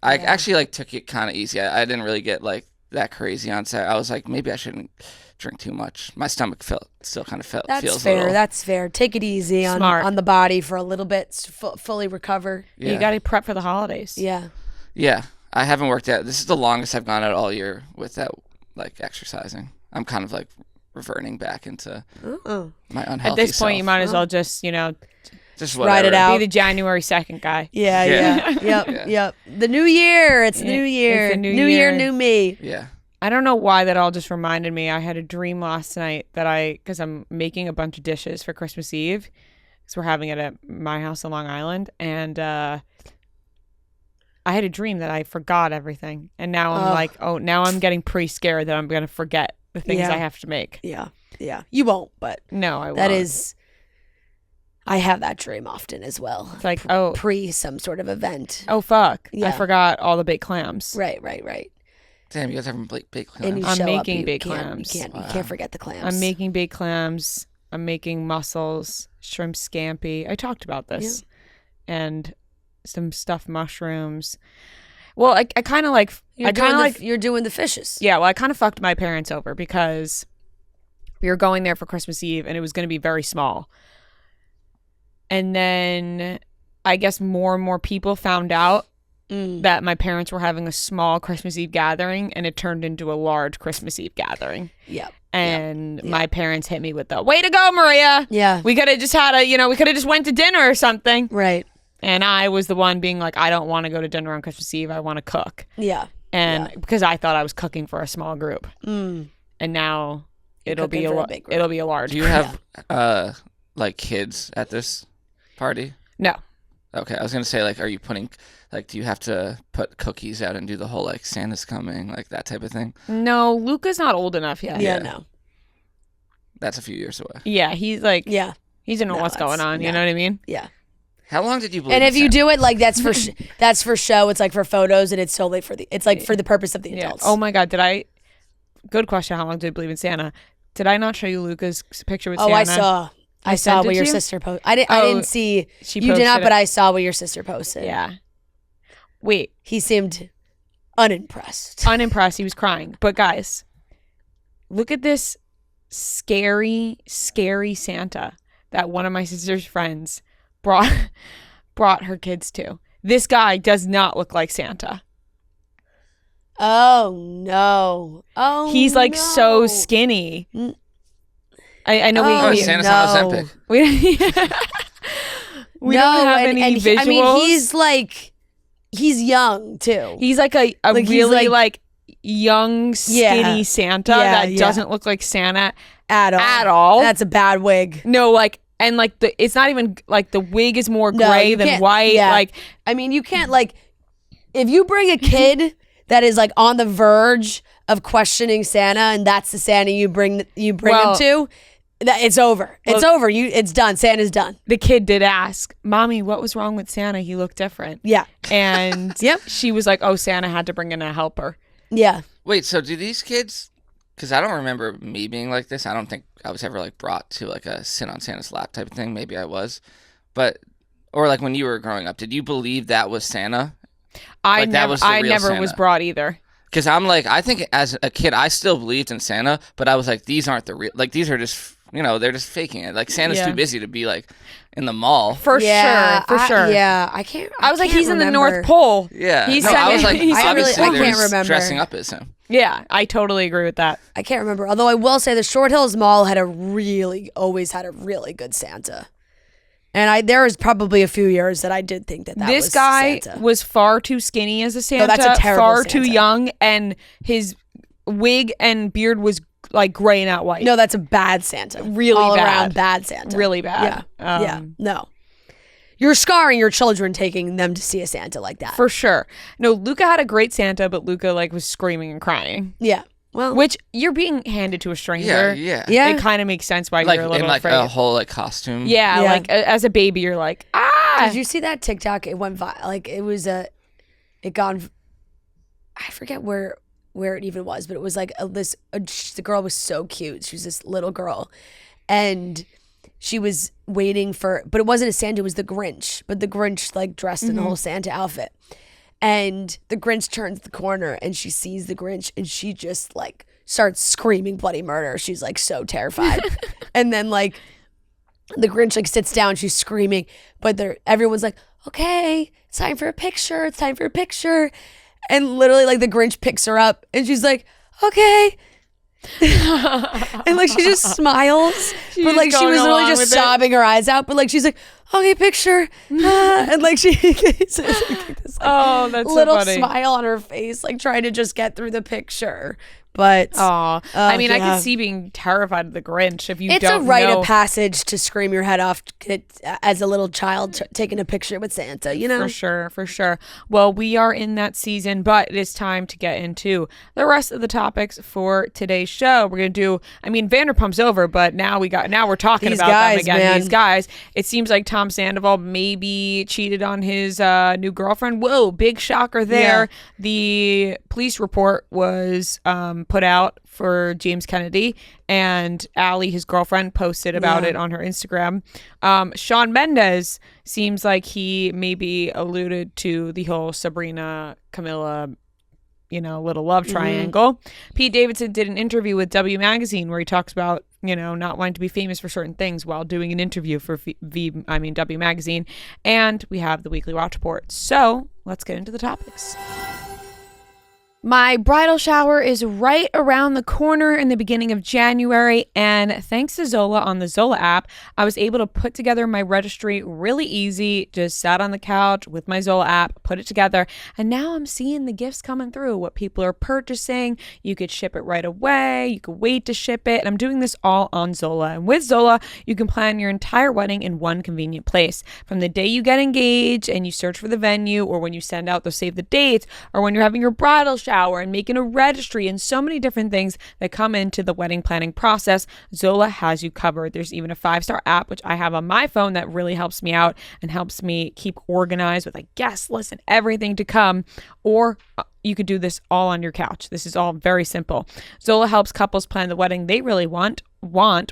[SPEAKER 2] I actually like took it kind of easy. I didn't really get like that crazy on Saturday. I was like, maybe I shouldn't drink too much. My stomach still kind of feels
[SPEAKER 3] That's
[SPEAKER 2] a little.
[SPEAKER 3] fair. That's fair. Take it easy on the body for a little bit, fully recover.
[SPEAKER 2] Yeah.
[SPEAKER 1] You got to prep for the holidays.
[SPEAKER 3] Yeah.
[SPEAKER 2] Yeah, I haven't worked out. This is the longest I've gone out all year without like exercising. I'm kind of like reverting back into my unhealthy
[SPEAKER 1] At this point,
[SPEAKER 2] self.
[SPEAKER 1] you might as well just,
[SPEAKER 2] just
[SPEAKER 3] ride it
[SPEAKER 2] whatever.
[SPEAKER 3] out.
[SPEAKER 1] be the January 2nd guy.
[SPEAKER 3] Yeah.
[SPEAKER 2] Yeah.
[SPEAKER 3] Yep. Yep. The new year. It's the new year.
[SPEAKER 1] It's the new
[SPEAKER 3] year,
[SPEAKER 1] year.
[SPEAKER 3] new me.
[SPEAKER 2] Yeah.
[SPEAKER 1] I don't know why that all just reminded me. I had a dream last night because I'm making a bunch of dishes for Christmas Eve, because we're having it at my house on Long Island, and I had a dream that I forgot everything, and now I'm like, now I'm getting pretty scared that I'm gonna forget the things I have to make.
[SPEAKER 3] Yeah. Yeah. You won't, but
[SPEAKER 1] No, I won't.
[SPEAKER 3] that is. I have that dream often as well.
[SPEAKER 1] It's like,
[SPEAKER 3] pre some sort of event.
[SPEAKER 1] oh fuck,
[SPEAKER 3] Yeah.
[SPEAKER 1] I forgot all the baked clams.
[SPEAKER 3] Right.
[SPEAKER 2] Damn, you guys having baked
[SPEAKER 3] And you
[SPEAKER 2] clams?
[SPEAKER 1] I'm
[SPEAKER 3] show up,
[SPEAKER 1] making
[SPEAKER 3] you
[SPEAKER 1] baked
[SPEAKER 3] can't-
[SPEAKER 1] clams.
[SPEAKER 3] You can't forget the clams.
[SPEAKER 1] I'm making baked clams. I'm making mussels, shrimp scampi. I talked about this, and some stuffed mushrooms. Well, I kind of like.
[SPEAKER 3] You're doing the fishes.
[SPEAKER 1] Yeah, well, I kind of fucked my parents over because we were going there for Christmas Eve and it was going to be very small. And then I guess more and more people found out that my parents were having a small Christmas Eve gathering, and it turned into a large Christmas Eve gathering.
[SPEAKER 3] Yeah.
[SPEAKER 1] And my parents hit me with the, way to go, Maria.
[SPEAKER 3] Yeah.
[SPEAKER 1] We could have just had we could have just went to dinner or something.
[SPEAKER 3] Right.
[SPEAKER 1] And I was the one being like, I don't want to go to dinner on Christmas Eve. I want to cook.
[SPEAKER 3] Yeah.
[SPEAKER 1] And because I thought I was cooking for a small group.
[SPEAKER 3] Mm.
[SPEAKER 1] And now it'll be
[SPEAKER 3] cooking for a big group.
[SPEAKER 1] it'll be a large.
[SPEAKER 2] Do you have like kids at this party?
[SPEAKER 1] No.
[SPEAKER 2] Okay, I was gonna say, like, are you putting, like, do you have to put cookies out and do the whole like Santa's coming, like that type of thing?
[SPEAKER 1] No, Luca's not old enough yet.
[SPEAKER 3] Yeah.
[SPEAKER 2] Yeah.
[SPEAKER 3] No.
[SPEAKER 2] That's a few years away.
[SPEAKER 1] Yeah, he's like,
[SPEAKER 3] Yeah.
[SPEAKER 1] he doesn't know what's going on. You know what I mean?
[SPEAKER 3] Yeah.
[SPEAKER 2] How long did you believe?
[SPEAKER 3] And
[SPEAKER 2] in
[SPEAKER 3] if you
[SPEAKER 2] Santa?
[SPEAKER 3] do it like that's for show, it's like for photos, and it's solely for the purpose of the
[SPEAKER 1] Yeah.
[SPEAKER 3] adults.
[SPEAKER 1] Oh my God, good question. How long did you believe in Santa? Did I not show you Luca's picture with Santa?
[SPEAKER 3] I saw. I saw
[SPEAKER 1] sent it
[SPEAKER 3] what
[SPEAKER 1] to
[SPEAKER 3] your
[SPEAKER 1] you?
[SPEAKER 3] sister posted. I didn't see.
[SPEAKER 1] She
[SPEAKER 3] You did
[SPEAKER 1] posted
[SPEAKER 3] not,
[SPEAKER 1] it.
[SPEAKER 3] but I saw what your sister posted.
[SPEAKER 1] Yeah. Wait,
[SPEAKER 3] He seemed unimpressed.
[SPEAKER 1] unimpressed. He was crying. But guys, look at this scary, scary Santa that one of my sister's friends brought her kids to. This guy does not look like Santa.
[SPEAKER 3] Oh no! Oh,
[SPEAKER 1] He's like
[SPEAKER 3] no.
[SPEAKER 1] so skinny.
[SPEAKER 3] Mm.
[SPEAKER 1] I know
[SPEAKER 3] Oh,
[SPEAKER 1] we
[SPEAKER 2] Santa's
[SPEAKER 3] no.
[SPEAKER 2] on Ozempic.
[SPEAKER 1] we don't have any visuals.
[SPEAKER 3] I mean, he's young too.
[SPEAKER 1] He's like a
[SPEAKER 3] Like, he's
[SPEAKER 1] really
[SPEAKER 3] like-
[SPEAKER 1] young, skinny Santa
[SPEAKER 3] Yeah,
[SPEAKER 1] that doesn't look like Santa
[SPEAKER 3] at all.
[SPEAKER 1] at all.
[SPEAKER 3] That's a bad wig.
[SPEAKER 1] No, and it's not even like the wig is more
[SPEAKER 3] No,
[SPEAKER 1] gray
[SPEAKER 3] you
[SPEAKER 1] than
[SPEAKER 3] can't-
[SPEAKER 1] white.
[SPEAKER 3] yeah.
[SPEAKER 1] Like,
[SPEAKER 3] I mean, you can't if you bring a kid that is like on the verge of questioning Santa, and that's the Santa you bring him to. It's over. It's over. It's done. Santa's done.
[SPEAKER 1] the kid did ask, "Mommy, what was wrong with Santa? He looked different."
[SPEAKER 3] Yeah.
[SPEAKER 1] And
[SPEAKER 3] Yep.
[SPEAKER 1] she was like, "Oh, Santa had to bring in a helper."
[SPEAKER 3] Yeah.
[SPEAKER 2] Wait, so do these kids? Because I don't remember me being like this. I don't think I was ever like brought to like a sit on Santa's lap type of thing. Maybe I was, or like when you were growing up, did you believe that was Santa?
[SPEAKER 1] I
[SPEAKER 2] Like, that was the
[SPEAKER 1] I
[SPEAKER 2] real
[SPEAKER 1] never was
[SPEAKER 2] Santa.
[SPEAKER 1] brought either.
[SPEAKER 2] Because I'm like, I think as a kid, I still believed in Santa, but I was like, these aren't the real. Like these are just, they're just faking it. Like Santa's
[SPEAKER 1] Yeah.
[SPEAKER 2] too busy to be like in the mall.
[SPEAKER 1] For sure.
[SPEAKER 3] Yeah. I can't.
[SPEAKER 1] I was like,
[SPEAKER 3] can't
[SPEAKER 1] he's in the
[SPEAKER 3] remember.
[SPEAKER 1] North Pole.
[SPEAKER 2] Yeah,
[SPEAKER 1] He's
[SPEAKER 2] I was like,
[SPEAKER 1] he's
[SPEAKER 2] obviously
[SPEAKER 3] I
[SPEAKER 2] they're
[SPEAKER 3] can't
[SPEAKER 2] just
[SPEAKER 3] remember.
[SPEAKER 2] dressing up as him.
[SPEAKER 1] Yeah, I totally agree with that.
[SPEAKER 3] I can't remember. Although I will say the Short Hills Mall always had a really good Santa. And there was probably a few years that I did think that
[SPEAKER 1] this
[SPEAKER 3] was
[SPEAKER 1] guy
[SPEAKER 3] Santa.
[SPEAKER 1] was far too skinny as a Santa.
[SPEAKER 3] that's a terrible
[SPEAKER 1] far
[SPEAKER 3] Santa.
[SPEAKER 1] too young, and his wig and beard was like gray, not white.
[SPEAKER 3] No, that's a bad Santa.
[SPEAKER 1] Really
[SPEAKER 3] all
[SPEAKER 1] bad.
[SPEAKER 3] around bad Santa.
[SPEAKER 1] Really bad.
[SPEAKER 3] Yeah. No. You're scarring your children taking them to see a Santa like that.
[SPEAKER 1] For sure. No, Luca had a great Santa, but Luca like was screaming and crying.
[SPEAKER 3] Yeah. Well,
[SPEAKER 1] Which you're being handed to a stranger.
[SPEAKER 2] Yeah.
[SPEAKER 1] It kind of makes sense why
[SPEAKER 2] Like
[SPEAKER 1] you're a little
[SPEAKER 2] in like
[SPEAKER 1] afraid.
[SPEAKER 2] a whole like costume.
[SPEAKER 1] Yeah,
[SPEAKER 3] Yeah.
[SPEAKER 1] like as a baby, you're like, ah.
[SPEAKER 3] did you see that TikTok? It went like it was I forget where it even was, but it was like the girl was so cute. She was this little girl, and she was waiting but it wasn't a Santa, it was the Grinch. But the Grinch like dressed in the whole Santa outfit. And the Grinch turns the corner and she sees the Grinch and she just like starts screaming bloody murder. She's like so terrified. And then like the Grinch like sits down, she's screaming, but everyone's like, okay, it's time for a picture. It's time for a picture. And literally like the Grinch picks her up and she's like, okay. And like she just smiles, but like she was literally just sobbing her eyes out, but like she's like, okay, picture. And like she gets this
[SPEAKER 1] Oh, that's
[SPEAKER 3] little
[SPEAKER 1] so funny.
[SPEAKER 3] smile on her face, like trying to just get through the picture. But
[SPEAKER 1] I mean, I
[SPEAKER 3] yeah.
[SPEAKER 1] could see being terrified of the Grinch if you
[SPEAKER 3] It's
[SPEAKER 1] don't
[SPEAKER 3] a rite
[SPEAKER 1] know.
[SPEAKER 3] of passage to scream your head off as a little child taking a picture with Santa, you know?
[SPEAKER 1] For sure. Well, we are in that season, but it is time to get into the rest of the topics for today's show. We're gonna do. I mean, Vanderpump's over, but now we're talking
[SPEAKER 3] These
[SPEAKER 1] about
[SPEAKER 3] guys,
[SPEAKER 1] them again.
[SPEAKER 3] man.
[SPEAKER 1] These guys. It seems like Tom Sandoval maybe cheated on his new girlfriend. Whoa, big shocker there.
[SPEAKER 3] Yeah.
[SPEAKER 1] The police report was put out for James Kennedy, and Allie, his girlfriend, posted about it on her Instagram. Shawn Mendes seems like he maybe alluded to the whole Sabrina Camila, little love triangle. Pete Davidson did an interview with W Magazine where he talks about, not wanting to be famous for certain things while doing an interview for W Magazine. And we have the weekly watch report. So let's get into the topics. My bridal shower is right around the corner in the beginning of January, and thanks to Zola on the Zola app, I was able to put together my registry really easy. Just sat on the couch with my Zola app, put it together, and now I'm seeing the gifts coming through, what people are purchasing. You could ship it right away, you could wait to ship it, and I'm doing this all on Zola. And with Zola, you can plan your entire wedding in one convenient place. From the day you get engaged and you search for the venue, or when you send out the save the dates, or when you're having your bridal shower and making a registry, and so many different things that come into the wedding planning process, Zola has you covered. There's even a 5-star app, which I have on my phone, that really helps me out and helps me keep organized with a guest list and everything to come. Or you could do this all on your couch. This is all very simple. Zola helps couples plan the wedding they really want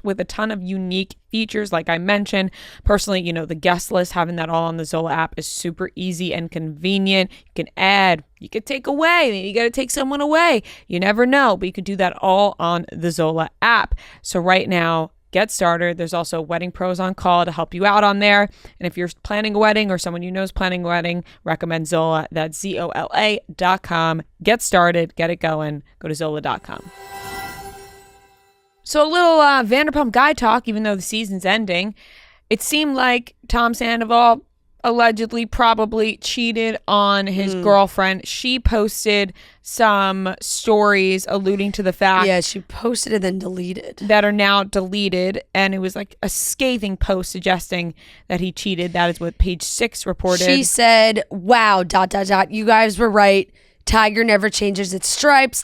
[SPEAKER 1] with a ton of unique features. Like I mentioned, personally, the guest list, having that all on the Zola app is super easy and convenient. You can add, you could take away, maybe you got to take someone away. You never know, but you could do that all on the Zola app. So right now, get started. There's also wedding pros on call to help you out on there. And if you're planning a wedding or someone you know is planning a wedding, recommend Zola. That's ZOLA.com. Get started, get it going. Go to Zola.com. So a little Vanderpump guy talk, even though the season's ending. It seemed like Tom Sandoval allegedly probably cheated on his girlfriend. She posted some stories alluding to the fact
[SPEAKER 3] she posted and then deleted
[SPEAKER 1] that are now deleted, and it was like a scathing post suggesting that he cheated. That is what Page 6 reported.
[SPEAKER 3] She said, wow, ... you guys were right. Tiger never changes its stripes, ...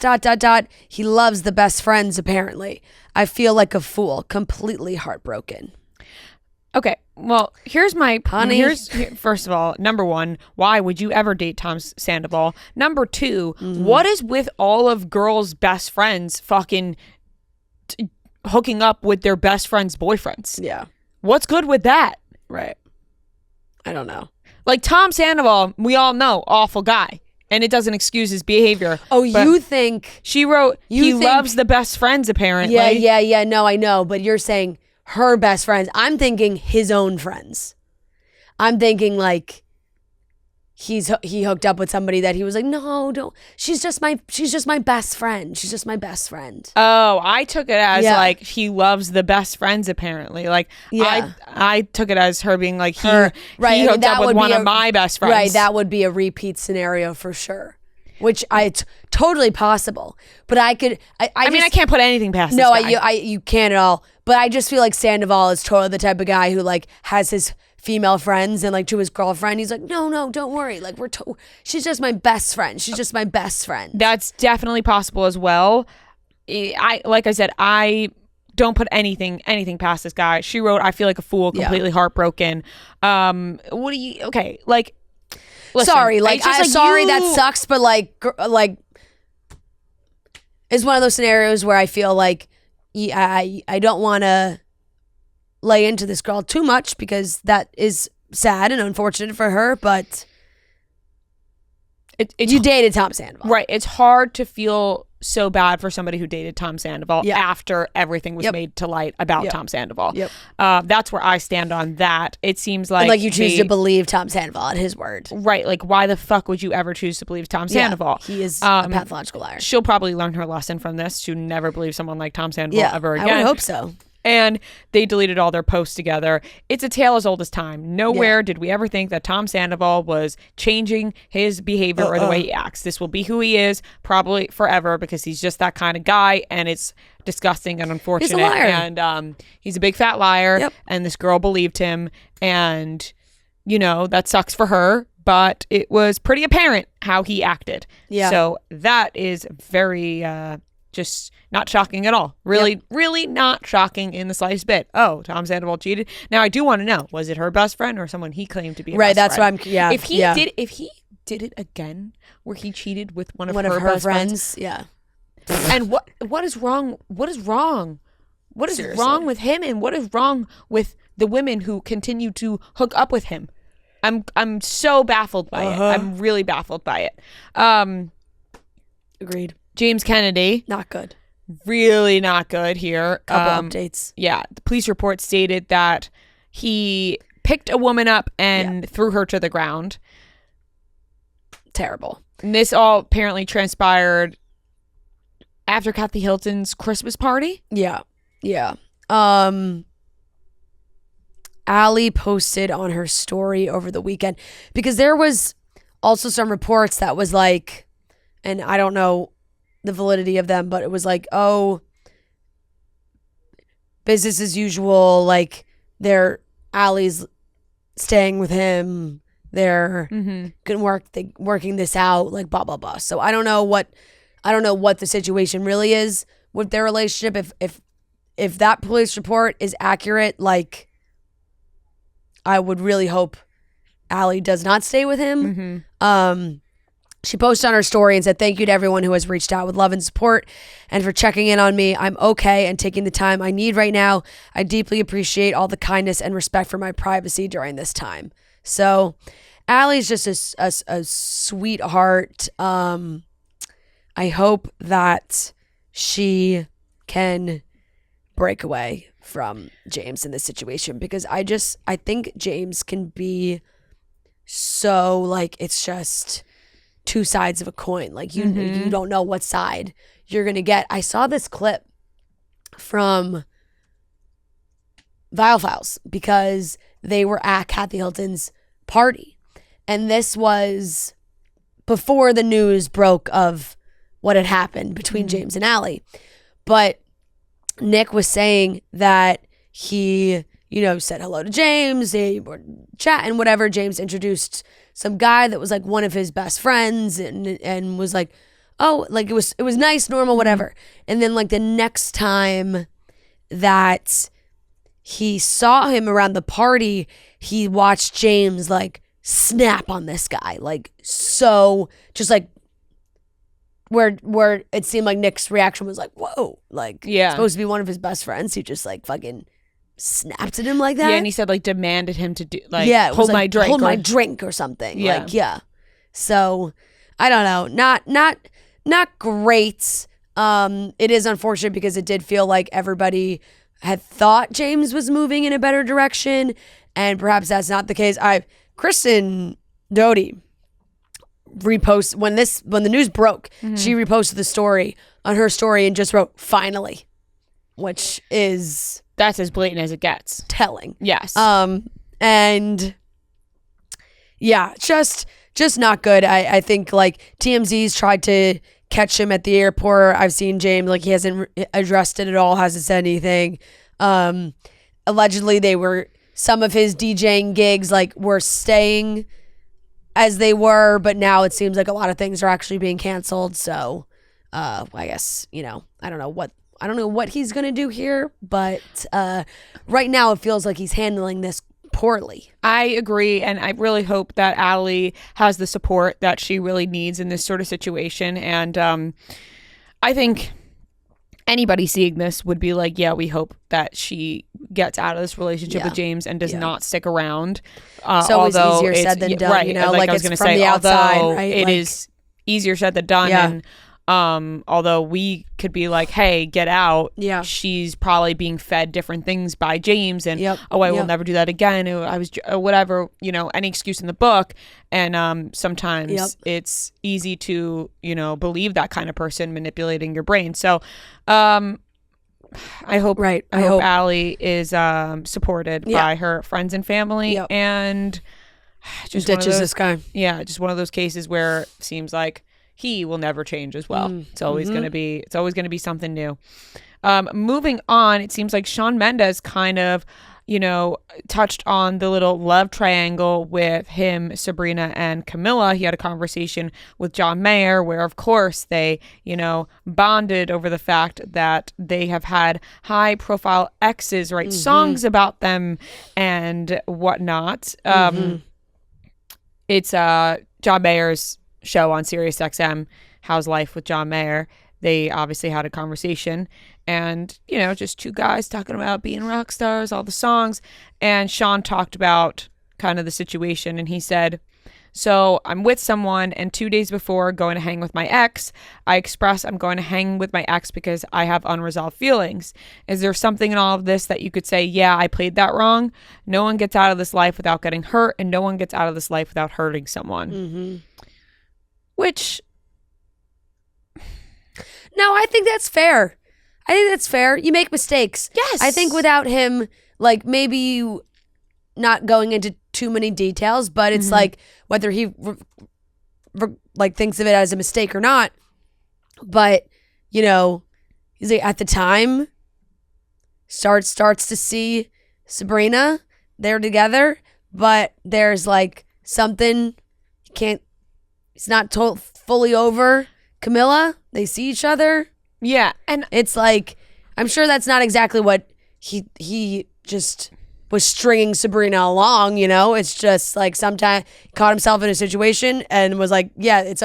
[SPEAKER 3] He loves the best friends, apparently. I feel like a fool, completely heartbroken.
[SPEAKER 1] Okay, well, here's my...
[SPEAKER 3] Honey.
[SPEAKER 1] First of all, number one, why would you ever date Tom Sandoval? Number two, what is with all of girls' best friends fucking hooking up with their best friends' boyfriends?
[SPEAKER 3] Yeah.
[SPEAKER 1] What's good with that?
[SPEAKER 3] Right. I don't know.
[SPEAKER 1] Like Tom Sandoval, we all know, awful guy. And it doesn't excuse his behavior.
[SPEAKER 3] Oh, you think...
[SPEAKER 1] She wrote, he loves the best friends, apparently.
[SPEAKER 3] Yeah. No, I know. But you're saying her best friends. I'm thinking his own friends. I'm thinking like he hooked up with somebody that he was like, no, don't. She's just my best friend. She's just my best friend.
[SPEAKER 1] Oh, I took it as like he loves the best friends apparently. Like I took it as her being like he hooked up with one of my best friends.
[SPEAKER 3] Right, that would be a repeat scenario for sure. Which it's totally possible. But I could I
[SPEAKER 1] mean I can't put anything past this guy.
[SPEAKER 3] You can't at all. But I just feel like Sandoval is totally the type of guy who like has his female friends and like to his girlfriend he's like no don't worry, like she's just my best friend, she's just my best friend.
[SPEAKER 1] That's definitely possible as well. I don't put anything past this guy. She wrote I feel like a fool, completely heartbroken. Okay, like listen,
[SPEAKER 3] sorry, like sorry that sucks, but like it's one of those scenarios where I feel like I don't want to lay into this girl too much because that is sad and unfortunate for her, but you dated Tom Sandoval.
[SPEAKER 1] Right. It's hard to feel so bad for somebody who dated Tom Sandoval after everything was made to light about Tom Sandoval.
[SPEAKER 3] Yep.
[SPEAKER 1] That's where I stand on that. It seems like...
[SPEAKER 3] And like you choose to believe Tom Sandoval at his word.
[SPEAKER 1] Right. Like why the fuck would you ever choose to believe Tom Sandoval?
[SPEAKER 3] He is a pathological liar.
[SPEAKER 1] She'll probably learn her lesson from this to never believe someone like Tom Sandoval ever again.
[SPEAKER 3] I would hope so.
[SPEAKER 1] And they deleted all their posts together. It's a tale as old as time. Nowhere did we ever think that Tom Sandoval was changing his behavior or the way he acts. This will be who he is probably forever because he's just that kind of guy, and it's disgusting and unfortunate.
[SPEAKER 3] He's a liar.
[SPEAKER 1] And he's a big fat liar.
[SPEAKER 3] Yep.
[SPEAKER 1] And this girl believed him, and that sucks for her. But it was pretty apparent how he acted.
[SPEAKER 3] Yeah.
[SPEAKER 1] So that is very just not shocking at all. Really, really not shocking in the slightest bit. Oh, Tom Sandoval cheated. Now I do want to know, was it her best friend or someone he claimed to be a
[SPEAKER 3] right,
[SPEAKER 1] best
[SPEAKER 3] friend?
[SPEAKER 1] What I'm if he did it again where he cheated with one of her best friends.
[SPEAKER 3] Yeah.
[SPEAKER 1] And what is wrong? What is wrong? What is wrong with him, and what is wrong with the women who continue to hook up with him? I'm so baffled by it. I'm really baffled by it.
[SPEAKER 3] Agreed.
[SPEAKER 1] James Kennedy.
[SPEAKER 3] Not good.
[SPEAKER 1] Really not good here.
[SPEAKER 3] Couple updates.
[SPEAKER 1] Yeah. The police report stated that he picked a woman up and threw her to the ground.
[SPEAKER 3] Terrible.
[SPEAKER 1] And this all apparently transpired after Kathy Hilton's Christmas party.
[SPEAKER 3] Yeah. Yeah. Allie posted on her story over the weekend because there was also some reports that was like, and I don't know the validity of them, but it was like, oh, business as usual, like Allie's staying with him, they're working this out, like blah blah blah. So I don't know what the situation really is with their relationship. If that police report is accurate, like I would really hope Allie does not stay with him. She posted on her story and said, "Thank you to everyone who has reached out with love and support and for checking in on me. I'm okay and taking the time I need right now. I deeply appreciate all the kindness and respect for my privacy during this time." So Allie's just a sweetheart. I hope that she can break away from James in this situation because I think James can be so like, it's just two sides of a coin. Like you don't know what side you're going to get. I saw this clip from Viall Files because they were at Kathy Hilton's party. And this was before the news broke of what had happened between James and Allie. But Nick was saying that he, said hello to James. They were chatting, whatever. James introduced some guy that was like one of his best friends and was like, oh, like it was nice, normal, whatever. And then like the next time that he saw him around the party, he watched James like snap on this guy. Like so just like where it seemed like Nick's reaction was like, whoa, like supposed to be one of his best friends. He just like fucking snapped at him like that.
[SPEAKER 1] Yeah, and he said like demanded him to do like hold my drink or something.
[SPEAKER 3] Yeah. Like, yeah. So I don't know. Not great. It is unfortunate because it did feel like everybody had thought James was moving in a better direction, and perhaps that's not the case. Kristen Doty repost when the news broke. She reposted the story on her story and just wrote "finally," which is
[SPEAKER 1] that's as blatant as it gets.
[SPEAKER 3] Telling.
[SPEAKER 1] Yes.
[SPEAKER 3] And yeah, just not good. I think like TMZ's tried to catch him at the airport. I've seen James, like he hasn't addressed it at all, hasn't said anything. Allegedly some of his DJing gigs like were staying as they were, but now it seems like a lot of things are actually being canceled. So I guess, I don't know what he's gonna do here, but right now it feels like he's handling this poorly.
[SPEAKER 1] I agree, and I really hope that Allie has the support that she really needs in this sort of situation. And I think anybody seeing this would be like, yeah, we hope that she gets out of this relationship with James and does not stick around.
[SPEAKER 3] So it's easier said than done,
[SPEAKER 1] right?
[SPEAKER 3] Like I was going to say, the outside, right?
[SPEAKER 1] It is easier said than done.
[SPEAKER 3] Yeah.
[SPEAKER 1] And although we could be like, hey, get out.
[SPEAKER 3] Yeah.
[SPEAKER 1] She's probably being fed different things by James and, I will
[SPEAKER 3] Yep.
[SPEAKER 1] never do that again. I was whatever, any excuse in the book. And sometimes it's easy to, believe that kind of person manipulating your brain. So I hope Allie is supported by her friends and family and just
[SPEAKER 3] ditches this guy.
[SPEAKER 1] Yeah, just one of those cases where it seems like he will never change as well. It's always gonna be something new. Moving on, it seems like Shawn Mendes kind of, touched on the little love triangle with him, Sabrina, and Camila. He had a conversation with John Mayer where, of course, they, bonded over the fact that they have had high-profile exes write songs about them and whatnot. It's John Mayer's show on SiriusXM, How's Life with John Mayer. They obviously had a conversation and, just two guys talking about being rock stars, all the songs. And Shawn talked about kind of the situation and he said, so I'm with someone and 2 days before going to hang with my ex, I express I'm going to hang with my ex because I have unresolved feelings. Is there something in all of this that you could say, yeah, I played that wrong? No one gets out of this life without getting hurt and no one gets out of this life without hurting someone. Which...
[SPEAKER 3] No, I think that's fair. You make mistakes.
[SPEAKER 1] Yes.
[SPEAKER 3] I think without him, like maybe you not going into too many details, but it's like whether he like thinks of it as a mistake or not. But, he's like at the time starts to see Sabrina, they're together, but there's like something it's not fully over Camila. They see each other.
[SPEAKER 1] Yeah. And
[SPEAKER 3] it's like, I'm sure that's not exactly what he just was stringing Sabrina along, It's just like sometimes he caught himself in a situation and was like, yeah, it's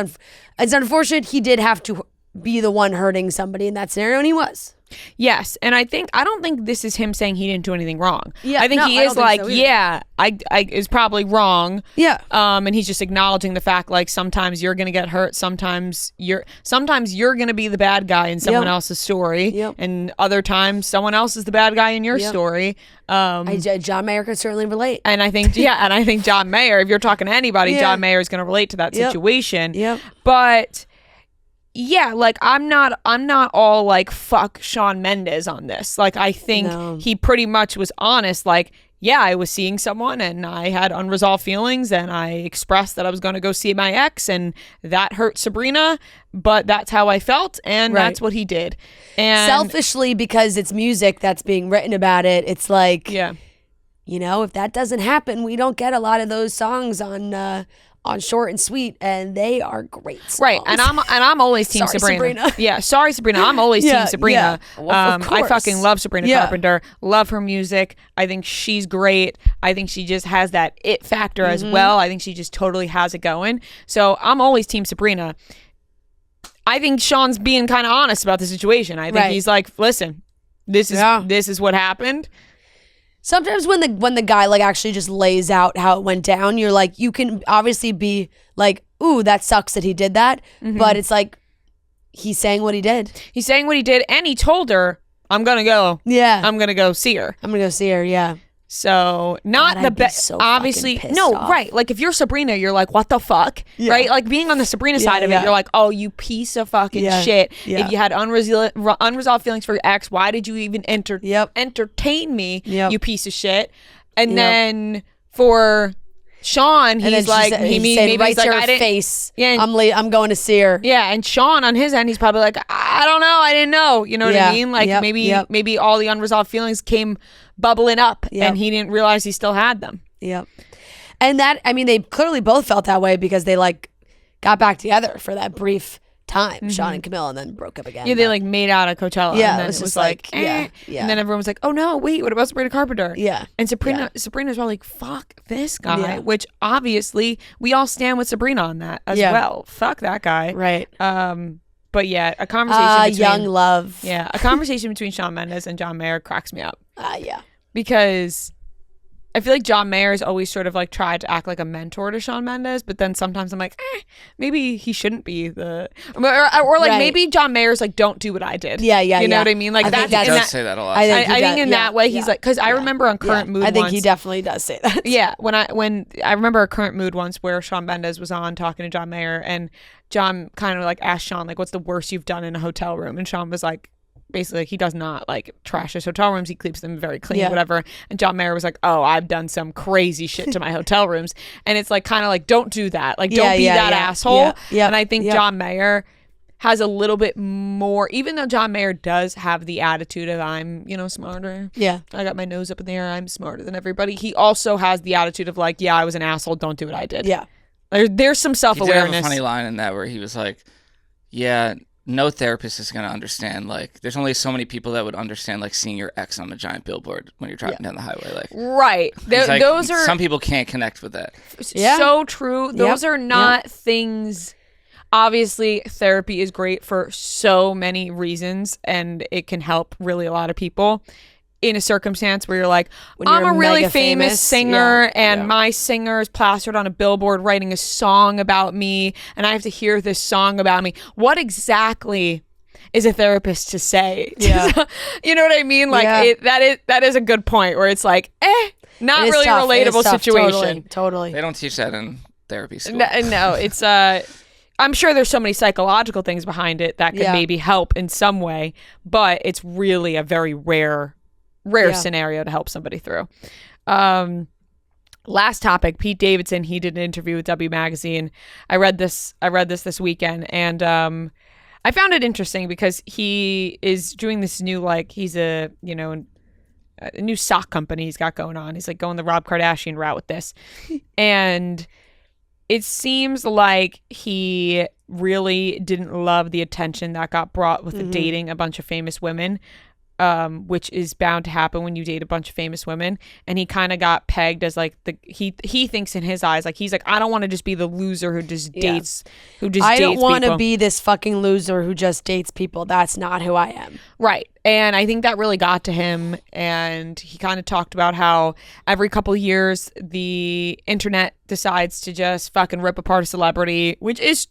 [SPEAKER 3] unfortunate he did have to be the one hurting somebody in that scenario, and he was.
[SPEAKER 1] Yes, and I don't think this is him saying he didn't do anything wrong.
[SPEAKER 3] Yeah,
[SPEAKER 1] I think he is like, I is probably wrong.
[SPEAKER 3] Yeah.
[SPEAKER 1] And he's just acknowledging the fact like sometimes you're gonna get hurt, sometimes you're gonna be the bad guy in someone else's story, and other times someone else is the bad guy in your story.
[SPEAKER 3] John Mayer can certainly relate.
[SPEAKER 1] And I think John Mayer, if you're talking to anybody, John Mayer is gonna relate to that situation.
[SPEAKER 3] Yep.
[SPEAKER 1] But yeah, like I'm not all like fuck Shawn Mendes on this. Like I think he pretty much was honest. Like, yeah, I was seeing someone and I had unresolved feelings and I expressed that I was going to go see my ex and that hurt Sabrina, but that's how I felt and that's what he did. And
[SPEAKER 3] selfishly, because it's music that's being written about it, it's like, if that doesn't happen, we don't get a lot of those songs on Short and Sweet, and they are great songs.
[SPEAKER 1] Right, and I'm always team Sabrina. Yeah, sorry Sabrina, I'm always team Sabrina.
[SPEAKER 3] Yeah. Well, of course.
[SPEAKER 1] I fucking love Sabrina Carpenter. Love her music. I think she's great. I think she just has that it factor as well. I think she just totally has it going. So I'm always team Sabrina. I think Shawn's being kind of honest about the situation. I think he's like, listen, this is what happened.
[SPEAKER 3] Sometimes when the guy like actually just lays out how it went down, you're like, you can obviously be like, ooh, that sucks that he did that. But it's like, he's saying what he did.
[SPEAKER 1] He's saying what he did, and he told her, I'm going to go.
[SPEAKER 3] Yeah.
[SPEAKER 1] I'm going to go see her.
[SPEAKER 3] I'm going to go see her, yeah.
[SPEAKER 1] So not
[SPEAKER 3] God,
[SPEAKER 1] the
[SPEAKER 3] I'd be
[SPEAKER 1] best.
[SPEAKER 3] so
[SPEAKER 1] Obviously,
[SPEAKER 3] fucking pissed
[SPEAKER 1] no,
[SPEAKER 3] off.
[SPEAKER 1] right? Like if you're Sabrina, you're like, what the fuck, right? Like being on the Sabrina side of it, you're like, oh, you piece of fucking shit.
[SPEAKER 3] Yeah.
[SPEAKER 1] If you had unresolved feelings for your ex, why did you even entertain me? You piece of shit. And then for Shawn, he's like,
[SPEAKER 3] maybe right to her face. Yeah, I'm going to see her.
[SPEAKER 1] Yeah, and Shawn on his end, he's probably like, I don't know, I didn't know. You know what I mean? Like maybe all the unresolved feelings came bubbling up, and he didn't realize he still had them.
[SPEAKER 3] Yep. And that, I mean, they clearly both felt that way because they like got back together for that brief time, Shawn and Camila, and then broke up again.
[SPEAKER 1] Yeah, they like made out at Coachella.
[SPEAKER 3] Yeah,
[SPEAKER 1] and then
[SPEAKER 3] it was just like,
[SPEAKER 1] And then everyone was like, oh no, wait, what about Sabrina Carpenter?
[SPEAKER 3] Yeah.
[SPEAKER 1] And Sabrina's probably like, fuck this guy, which obviously we all stand with Sabrina on that as well. Fuck that guy.
[SPEAKER 3] Right.
[SPEAKER 1] But yeah, a conversation between
[SPEAKER 3] young love.
[SPEAKER 1] Yeah, a conversation between Shawn Mendes and John Mayer cracks me up.
[SPEAKER 3] Yeah.
[SPEAKER 1] Because I feel like John Mayer has always sort of like tried to act like a mentor to Shawn Mendes, but then sometimes I'm like, maybe he shouldn't be the, or like maybe John Mayer's like, don't do what I did.
[SPEAKER 3] Yeah.
[SPEAKER 1] You know what I mean? Like
[SPEAKER 2] he does say that a lot.
[SPEAKER 1] I think in that way he's like, because I remember on Current Mood.
[SPEAKER 3] I think
[SPEAKER 1] once,
[SPEAKER 3] he definitely does say that.
[SPEAKER 1] Yeah, when I remember a Current Mood once where Shawn Mendes was on talking to John Mayer, and John kind of like asked Shawn like, what's the worst you've done in a hotel room? And Shawn was like, basically like, he does not like trash his hotel rooms, he keeps them very clean, whatever. And John Mayer was like, oh, I've done some crazy shit to my hotel rooms. And it's like kind of like, don't do that, like don't be that asshole. And I think John Mayer has a little bit more, even though John Mayer does have the attitude of I'm, smarter. Yeah. I got my nose up in the air, I'm smarter than everybody. He also has the attitude of like, yeah, I was an asshole, don't do what I did. Yeah. There's some self-awareness.
[SPEAKER 2] He did have a funny line in that where he was like, yeah, no therapist is going to understand, like, there's only so many people that would understand, like, seeing your ex on a giant billboard when you're driving down the highway. Like,
[SPEAKER 1] right.
[SPEAKER 2] Like,
[SPEAKER 1] those are...
[SPEAKER 2] Some people can't connect with that.
[SPEAKER 1] So true. Those are not things... Obviously, therapy is great for so many reasons, and it can help really a lot of people. In a circumstance where you're like, I'm a really famous singer and my singer is plastered on a billboard writing a song about me and I have to hear this song about me. What exactly is a therapist to say? Yeah. You know what I mean? Like that is a good point where it's like, not really
[SPEAKER 3] tough.
[SPEAKER 1] Relatable situation.
[SPEAKER 3] Totally.
[SPEAKER 2] They don't teach that in therapy school.
[SPEAKER 1] No, it's I'm sure there's so many psychological things behind it that could maybe help in some way, but it's really a very rare scenario to help somebody through. Last topic, Pete Davidson, he did an interview with W Magazine. I read this weekend, and I found it interesting because he is doing this new, like, he's a new sock company he's got going on. He's like going the Rob Kardashian route with this. And it seems like he really didn't love the attention that got brought with dating a bunch of famous women. Which is bound to happen when you date a bunch of famous women. And he kind of got pegged as like he thinks in his eyes, like he's like, I don't want to just be the loser who just dates
[SPEAKER 3] I don't want to be this fucking loser who just dates people. That's not who I am.
[SPEAKER 1] Right. And I think that really got to him. And he kind of talked about how every couple of years the internet decides to just fucking rip apart a celebrity, which is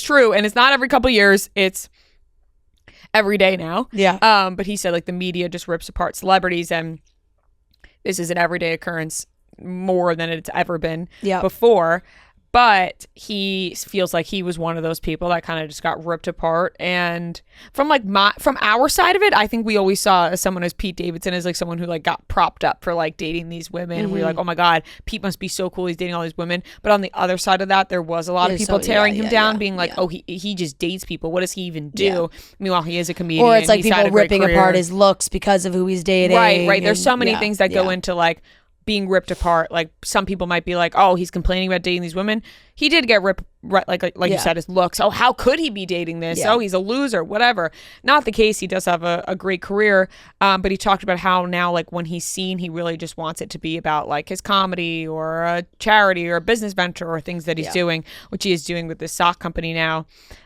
[SPEAKER 1] true. And it's not every couple of years. It's every day now. Yeah. But he said like the media just rips apart celebrities, and this is an everyday occurrence more than it's ever been before. But he feels like he was one of those people that kind of just got ripped apart. And from our side of it, I think we always saw someone as Pete Davidson as like someone who like got propped up for like dating these women. And we were like, oh my God, Pete must be so cool. He's dating all these women. But on the other side of that, there was a lot of people tearing him down, being like, oh, he just dates people. What does he even do? Yeah. Meanwhile, he is a comedian.
[SPEAKER 3] Or it's like people ripping apart his looks because of who he's dating.
[SPEAKER 1] Right. There's so many things that go into like being ripped apart. Like some people might be like, oh, he's complaining about dating these women. He did get ripped, like you said, his looks. Oh, how could he be dating this? Oh, he's a loser, whatever. Not the case. He does have a great career. But he talked about how now, like when he's seen, he really just wants it to be about like his comedy or a charity or a business venture or things that he's doing, which he is doing with this sock company now.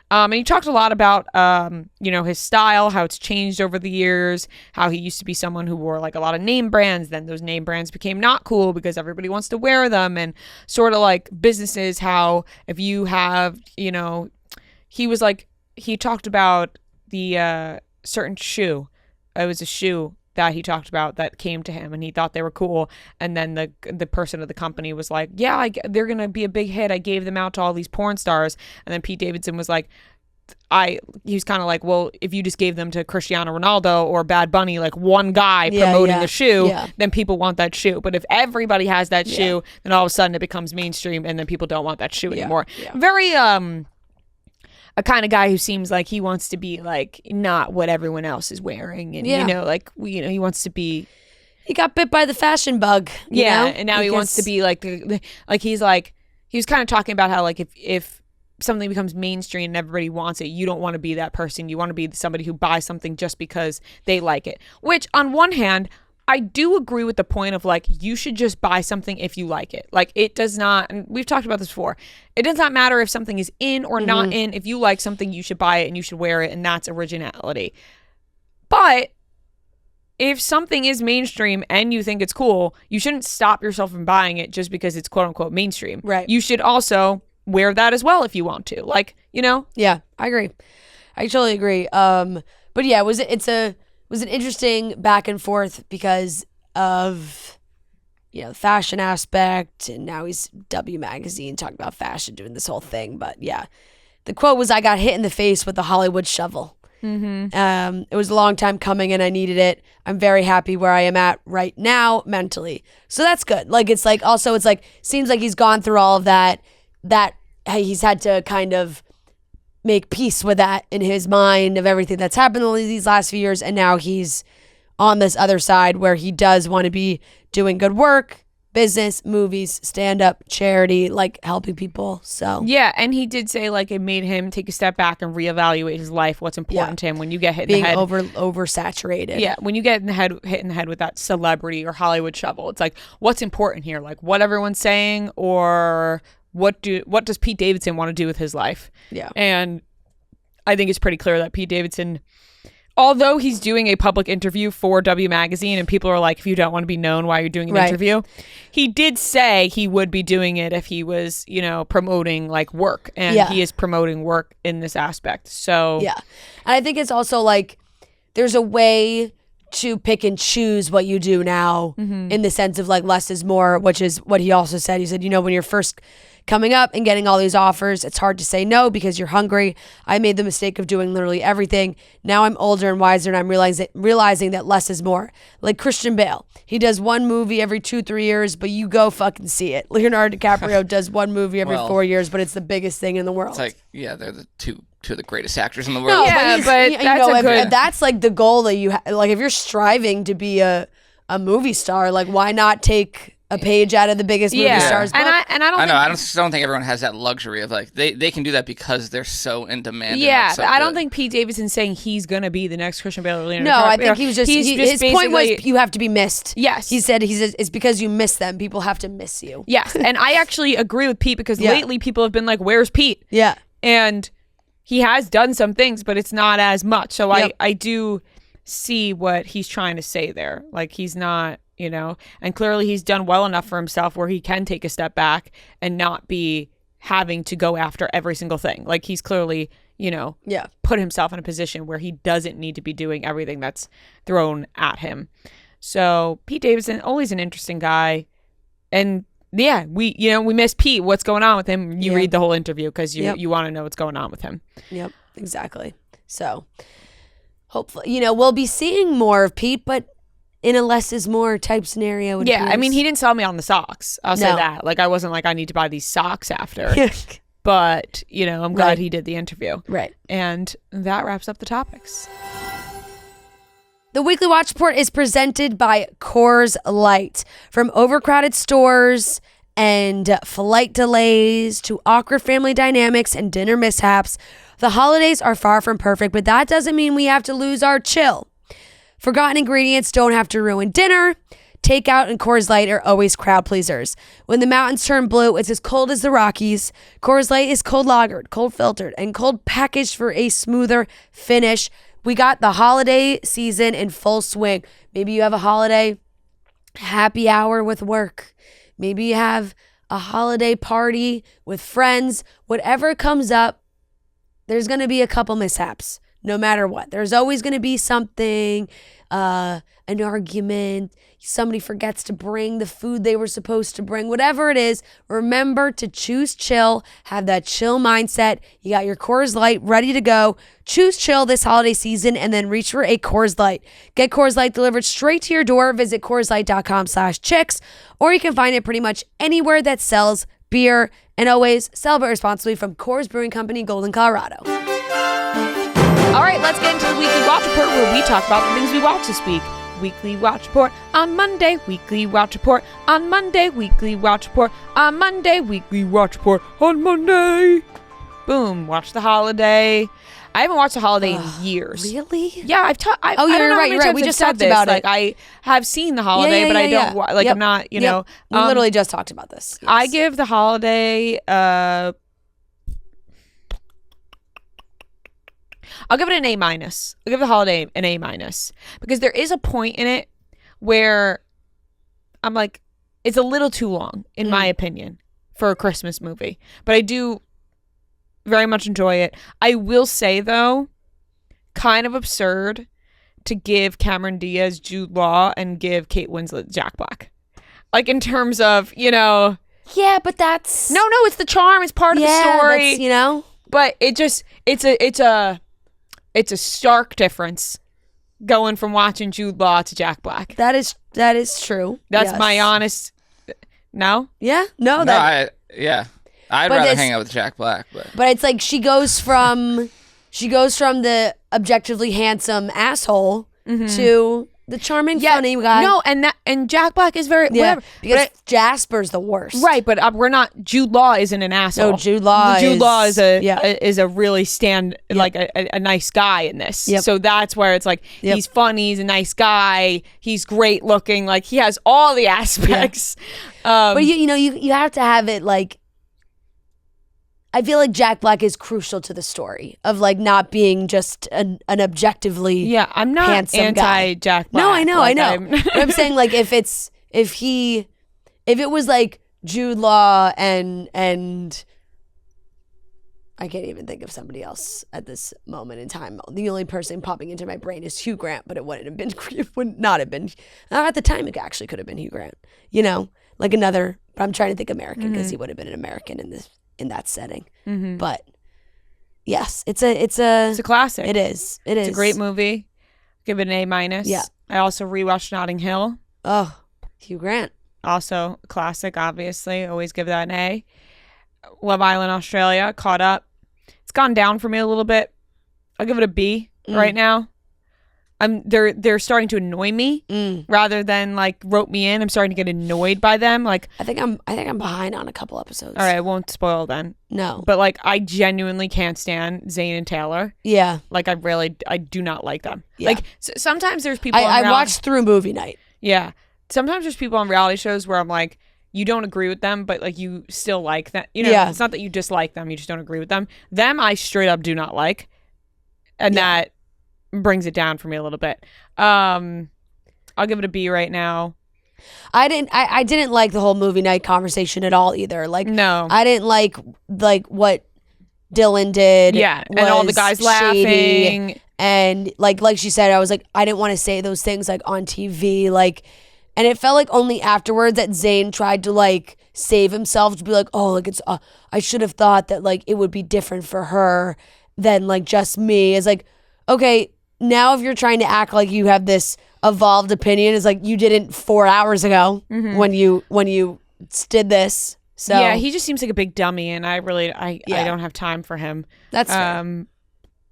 [SPEAKER 1] And he talked a lot about, his style, how it's changed over the years, how he used to be someone who wore like a lot of name brands. Then those name brands became not cool because everybody wants to wear them, and sort of like businesses, how if you have, he talked about the certain shoe. It was a shoe that he talked about that came to him and he thought they were cool. And then the person of the company was like, yeah, they're going to be a big hit. I gave them out to all these porn stars. And then Pete Davidson was like, he was kind of like, well, if you just gave them to Cristiano Ronaldo or Bad Bunny, like one guy promoting the shoe, then people want that shoe. But if everybody has that shoe, then all of a sudden it becomes mainstream and then people don't want that shoe anymore. Very, a kind of guy who seems like he wants to be like not what everyone else is wearing. And, you know, like, you know, he wants to be.
[SPEAKER 3] He got bit by the fashion bug. You know?
[SPEAKER 1] And now he wants to be like, he was kind of talking about how like if something becomes mainstream and everybody wants it, you don't want to be that person. You want to be somebody who buys something just because they like it. Which on one hand, I do agree with the point of like, you should just buy something if you like it. Like it does not, and we've talked about this before, it does not matter if something is in or not in. If you like something, you should buy it and you should wear it, and that's originality. But if something is mainstream and you think it's cool, you shouldn't stop yourself from buying it just because it's quote unquote mainstream.
[SPEAKER 3] Right.
[SPEAKER 1] You should also wear that as well if you want to, like, you know.
[SPEAKER 3] Yeah, I agree. I totally agree. But yeah, it was an interesting back and forth because of, you know, the fashion aspect, and now he's W Magazine talking about fashion, doing this whole thing. But yeah, the quote was, "I got hit in the face with a Hollywood shovel." It was a long time coming and I needed it. I'm very happy where I am at right now mentally, so that's good. Like it's like also it's like seems like he's gone through all of that he's had to kind of make peace with that in his mind of everything that's happened in these last few years, and now he's on this other side where he does want to be doing good work, business, movies, stand-up, charity, like helping people. So
[SPEAKER 1] yeah, and he did say like it made him take a step back and reevaluate his life, what's important to him when you get hit in the head.
[SPEAKER 3] Oversaturated.
[SPEAKER 1] Yeah, when you get hit in the head with that celebrity or Hollywood shovel, it's like, what's important here? Like what everyone's saying, or what does Pete Davidson want to do with his life? Yeah. And I think it's pretty clear that Pete Davidson, although he's doing a public interview for W Magazine and people are like, if you don't want to be known, why are you doing an interview? He did say he would be doing it if he was, you know, promoting like work, and he is promoting work in this aspect. So
[SPEAKER 3] yeah. And I think it's also like there's a way to pick and choose what you do now in the sense of like less is more, which is what he also said. He said, you know, when you're first coming up and getting all these offers, it's hard to say no because you're hungry. I made the mistake of doing literally everything. Now I'm older and wiser, and I'm realizing that less is more. Like Christian Bale, he does one movie every 2-3 years, but you go fucking see it. Leonardo DiCaprio does one movie every 4 years, but it's the biggest thing in the world.
[SPEAKER 2] It's like, yeah, they're the two of the greatest actors in the world.
[SPEAKER 3] No, but that's like the goal that you like. If you're striving to be a movie star, like why not take a page out of the biggest movie stars book?
[SPEAKER 2] I don't think everyone has that luxury of like they can do that because they're so in demand.
[SPEAKER 1] Yeah, I don't think Pete Davidson's saying he's gonna be the next Christian Bale or Leonardo
[SPEAKER 3] DiCaprio.
[SPEAKER 1] No,
[SPEAKER 3] I think he was just his point was you have to be missed.
[SPEAKER 1] Yes,
[SPEAKER 3] he said it's because you miss them. People have to miss you.
[SPEAKER 1] Yes, and I actually agree with Pete because lately people have been like, "Where's Pete?"
[SPEAKER 3] Yeah,
[SPEAKER 1] and he has done some things, but it's not as much. So I do see what he's trying to say there. Like he's not, you know, and clearly he's done well enough for himself where he can take a step back and not be having to go after every single thing. Like he's clearly, you know, put himself in a position where he doesn't need to be doing everything that's thrown at him. So Pete Davidson, always an interesting guy. And yeah, we miss Pete. What's going on with him? You read the whole interview because you want to know what's going on with him.
[SPEAKER 3] Yep, exactly. So hopefully, you know, we'll be seeing more of Pete, but in a less is more type scenario.
[SPEAKER 1] Yeah, I mean, he didn't sell me on the socks. I'll say that. Like, I wasn't like, I need to buy these socks after. But, you know, I'm glad he did the interview.
[SPEAKER 3] Right.
[SPEAKER 1] And that wraps up the topics.
[SPEAKER 3] The Weekly Watch Report is presented by Coors Light. From overcrowded stores and flight delays to awkward family dynamics and dinner mishaps, the holidays are far from perfect, but that doesn't mean we have to lose our chill. Forgotten ingredients don't have to ruin dinner. Takeout and Coors Light are always crowd pleasers. When the mountains turn blue, it's as cold as the Rockies. Coors Light is cold lagered, cold filtered, and cold packaged for a smoother finish. We got the holiday season in full swing. Maybe you have a holiday happy hour with work. Maybe you have a holiday party with friends. Whatever comes up, there's going to be a couple mishaps. no matter what. There's always going to be something, an argument, somebody forgets to bring the food they were supposed to bring, whatever it is. Remember to choose chill, have that chill mindset. You got your Coors Light ready to go. Choose chill this holiday season and then reach for a Coors Light. Get Coors Light delivered straight to your door. Visit CoorsLight.com/chicks, or you can find it pretty much anywhere that sells beer. And always celebrate responsibly from Coors Brewing Company, Golden, Colorado.
[SPEAKER 1] All right, let's get into the Weekly Watch Report, where we talk about the things we watched this week. Weekly Watch Report on Monday. Weekly Watch Report on Monday. Weekly Watch Report on Monday. Weekly Watch Report on Monday. Boom. Watch The Holiday. I haven't watched The Holiday in years.
[SPEAKER 3] Really?
[SPEAKER 1] Yeah, I've talked.
[SPEAKER 3] Oh, yeah, you're right. We just talked about it.
[SPEAKER 1] Like, I have seen The Holiday, but I don't. Like,
[SPEAKER 3] Yep.
[SPEAKER 1] I'm not. You
[SPEAKER 3] Yep.
[SPEAKER 1] know.
[SPEAKER 3] We literally just talked about this. Yes.
[SPEAKER 1] I give The Holiday. I'll give it an A-. I'll give The Holiday an A- because there is a point in it where I'm like, it's a little too long, in my opinion, for a Christmas movie. But I do very much enjoy it. I will say, though, kind of absurd to give Cameron Diaz Jude Law and give Kate Winslet Jack Black. Like, in terms of, you know.
[SPEAKER 3] Yeah, but that's.
[SPEAKER 1] No, it's the charm. It's part of the story.
[SPEAKER 3] That's, you know.
[SPEAKER 1] But it just, it's a stark difference going from watching Jude Law to Jack Black.
[SPEAKER 3] That is true.
[SPEAKER 1] That's
[SPEAKER 3] Yes.
[SPEAKER 1] my honest. No?
[SPEAKER 3] Yeah. No.
[SPEAKER 2] I'd rather hang out with Jack Black,
[SPEAKER 3] but it's like she goes from the objectively handsome asshole to the charming, funny guy.
[SPEAKER 1] No, and Jack Black is very whatever.
[SPEAKER 3] Because Jasper's the worst.
[SPEAKER 1] Right, but we're not. Jude Law isn't an asshole.
[SPEAKER 3] No, Jude Law
[SPEAKER 1] is a really like a nice guy in this.
[SPEAKER 3] Yep.
[SPEAKER 1] So that's where it's like he's funny, he's a nice guy, he's great looking, like he has all the aspects.
[SPEAKER 3] But you have to have it like. I feel like Jack Black is crucial to the story of like not being just an objectively
[SPEAKER 1] I'm not
[SPEAKER 3] handsome
[SPEAKER 1] anti Jack Black.
[SPEAKER 3] No, I know.
[SPEAKER 1] But
[SPEAKER 3] I'm saying like if it was like Jude Law and I can't even think of somebody else at this moment in time. The only person popping into my brain is Hugh Grant, but it would not have been at the time. It actually could have been Hugh Grant. You know, like another. But I'm trying to think American because he would have been an American in that setting. But yes, it's a
[SPEAKER 1] classic.
[SPEAKER 3] It is.
[SPEAKER 1] It's a great movie. Give it an A-.
[SPEAKER 3] Yeah.
[SPEAKER 1] I also rewatched Notting Hill.
[SPEAKER 3] Oh, Hugh Grant.
[SPEAKER 1] Also a classic, obviously. Always give that an A. Love Island Australia, caught up. It's gone down for me a little bit. I'll give it a B right now. They're starting to annoy me rather than like rope me in. I'm starting to get annoyed by them. Like
[SPEAKER 3] I think I'm behind on a couple episodes.
[SPEAKER 1] All right, I won't spoil then.
[SPEAKER 3] No.
[SPEAKER 1] But like I genuinely can't stand Zane and Taylor.
[SPEAKER 3] Yeah.
[SPEAKER 1] Like I do not like them.
[SPEAKER 3] Yeah.
[SPEAKER 1] Like sometimes there's people
[SPEAKER 3] I watched through movie night.
[SPEAKER 1] Yeah. Sometimes there's people on reality shows where I'm like, you don't agree with them, but like you still like that. You know, It's not that you dislike them, you just don't agree with them. Them I straight up do not like. And that brings it down for me a little bit. I'll give it a B right now.
[SPEAKER 3] I didn't like the whole movie night conversation at all either. Like
[SPEAKER 1] no,
[SPEAKER 3] I didn't like what Dylan did.
[SPEAKER 1] Yeah, and all the guys laughing
[SPEAKER 3] and like she said, I was like I didn't want to say those things like on TV like, and it felt like only afterwards that Zayn tried to like save himself to be like, oh, like it's I should have thought that like it would be different for her than like just me. It's like, okay. Now, if you're trying to act like you have this evolved opinion, it's like you didn't 4 hours ago when you did this. So
[SPEAKER 1] yeah, he just seems like a big dummy, and I don't have time for him.
[SPEAKER 3] That's fair.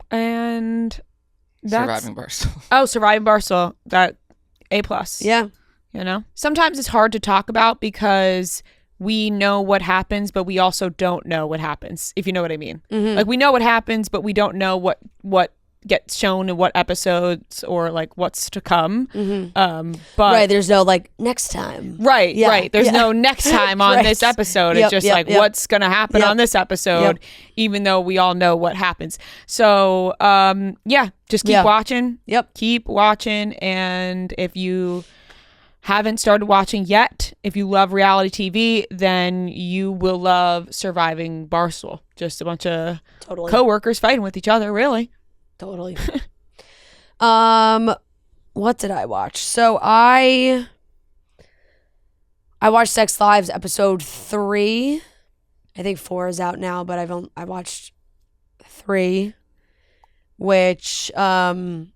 [SPEAKER 1] And that's
[SPEAKER 2] Surviving Barstool.
[SPEAKER 1] Oh, Surviving Barstool. That A+.
[SPEAKER 3] Yeah,
[SPEAKER 1] you know. Sometimes it's hard to talk about because we know what happens, but we also don't know what happens. If you know what I mean. Like we know what happens, but we don't know what gets shown in what episodes or like what's to come. But
[SPEAKER 3] right, there's no like next time.
[SPEAKER 1] Right, right. There's no next time on this episode. It's just what's gonna happen on this episode, even though we all know what happens. So just keep watching. Keep watching, and if you haven't started watching yet, if you love reality TV, then you will love Surviving Barstool. Just a bunch of co-workers fighting with each other, really.
[SPEAKER 3] Totally. What did I watch? So I watched Sex Lives episode 3. I think 4 is out now, but I watched 3, which it's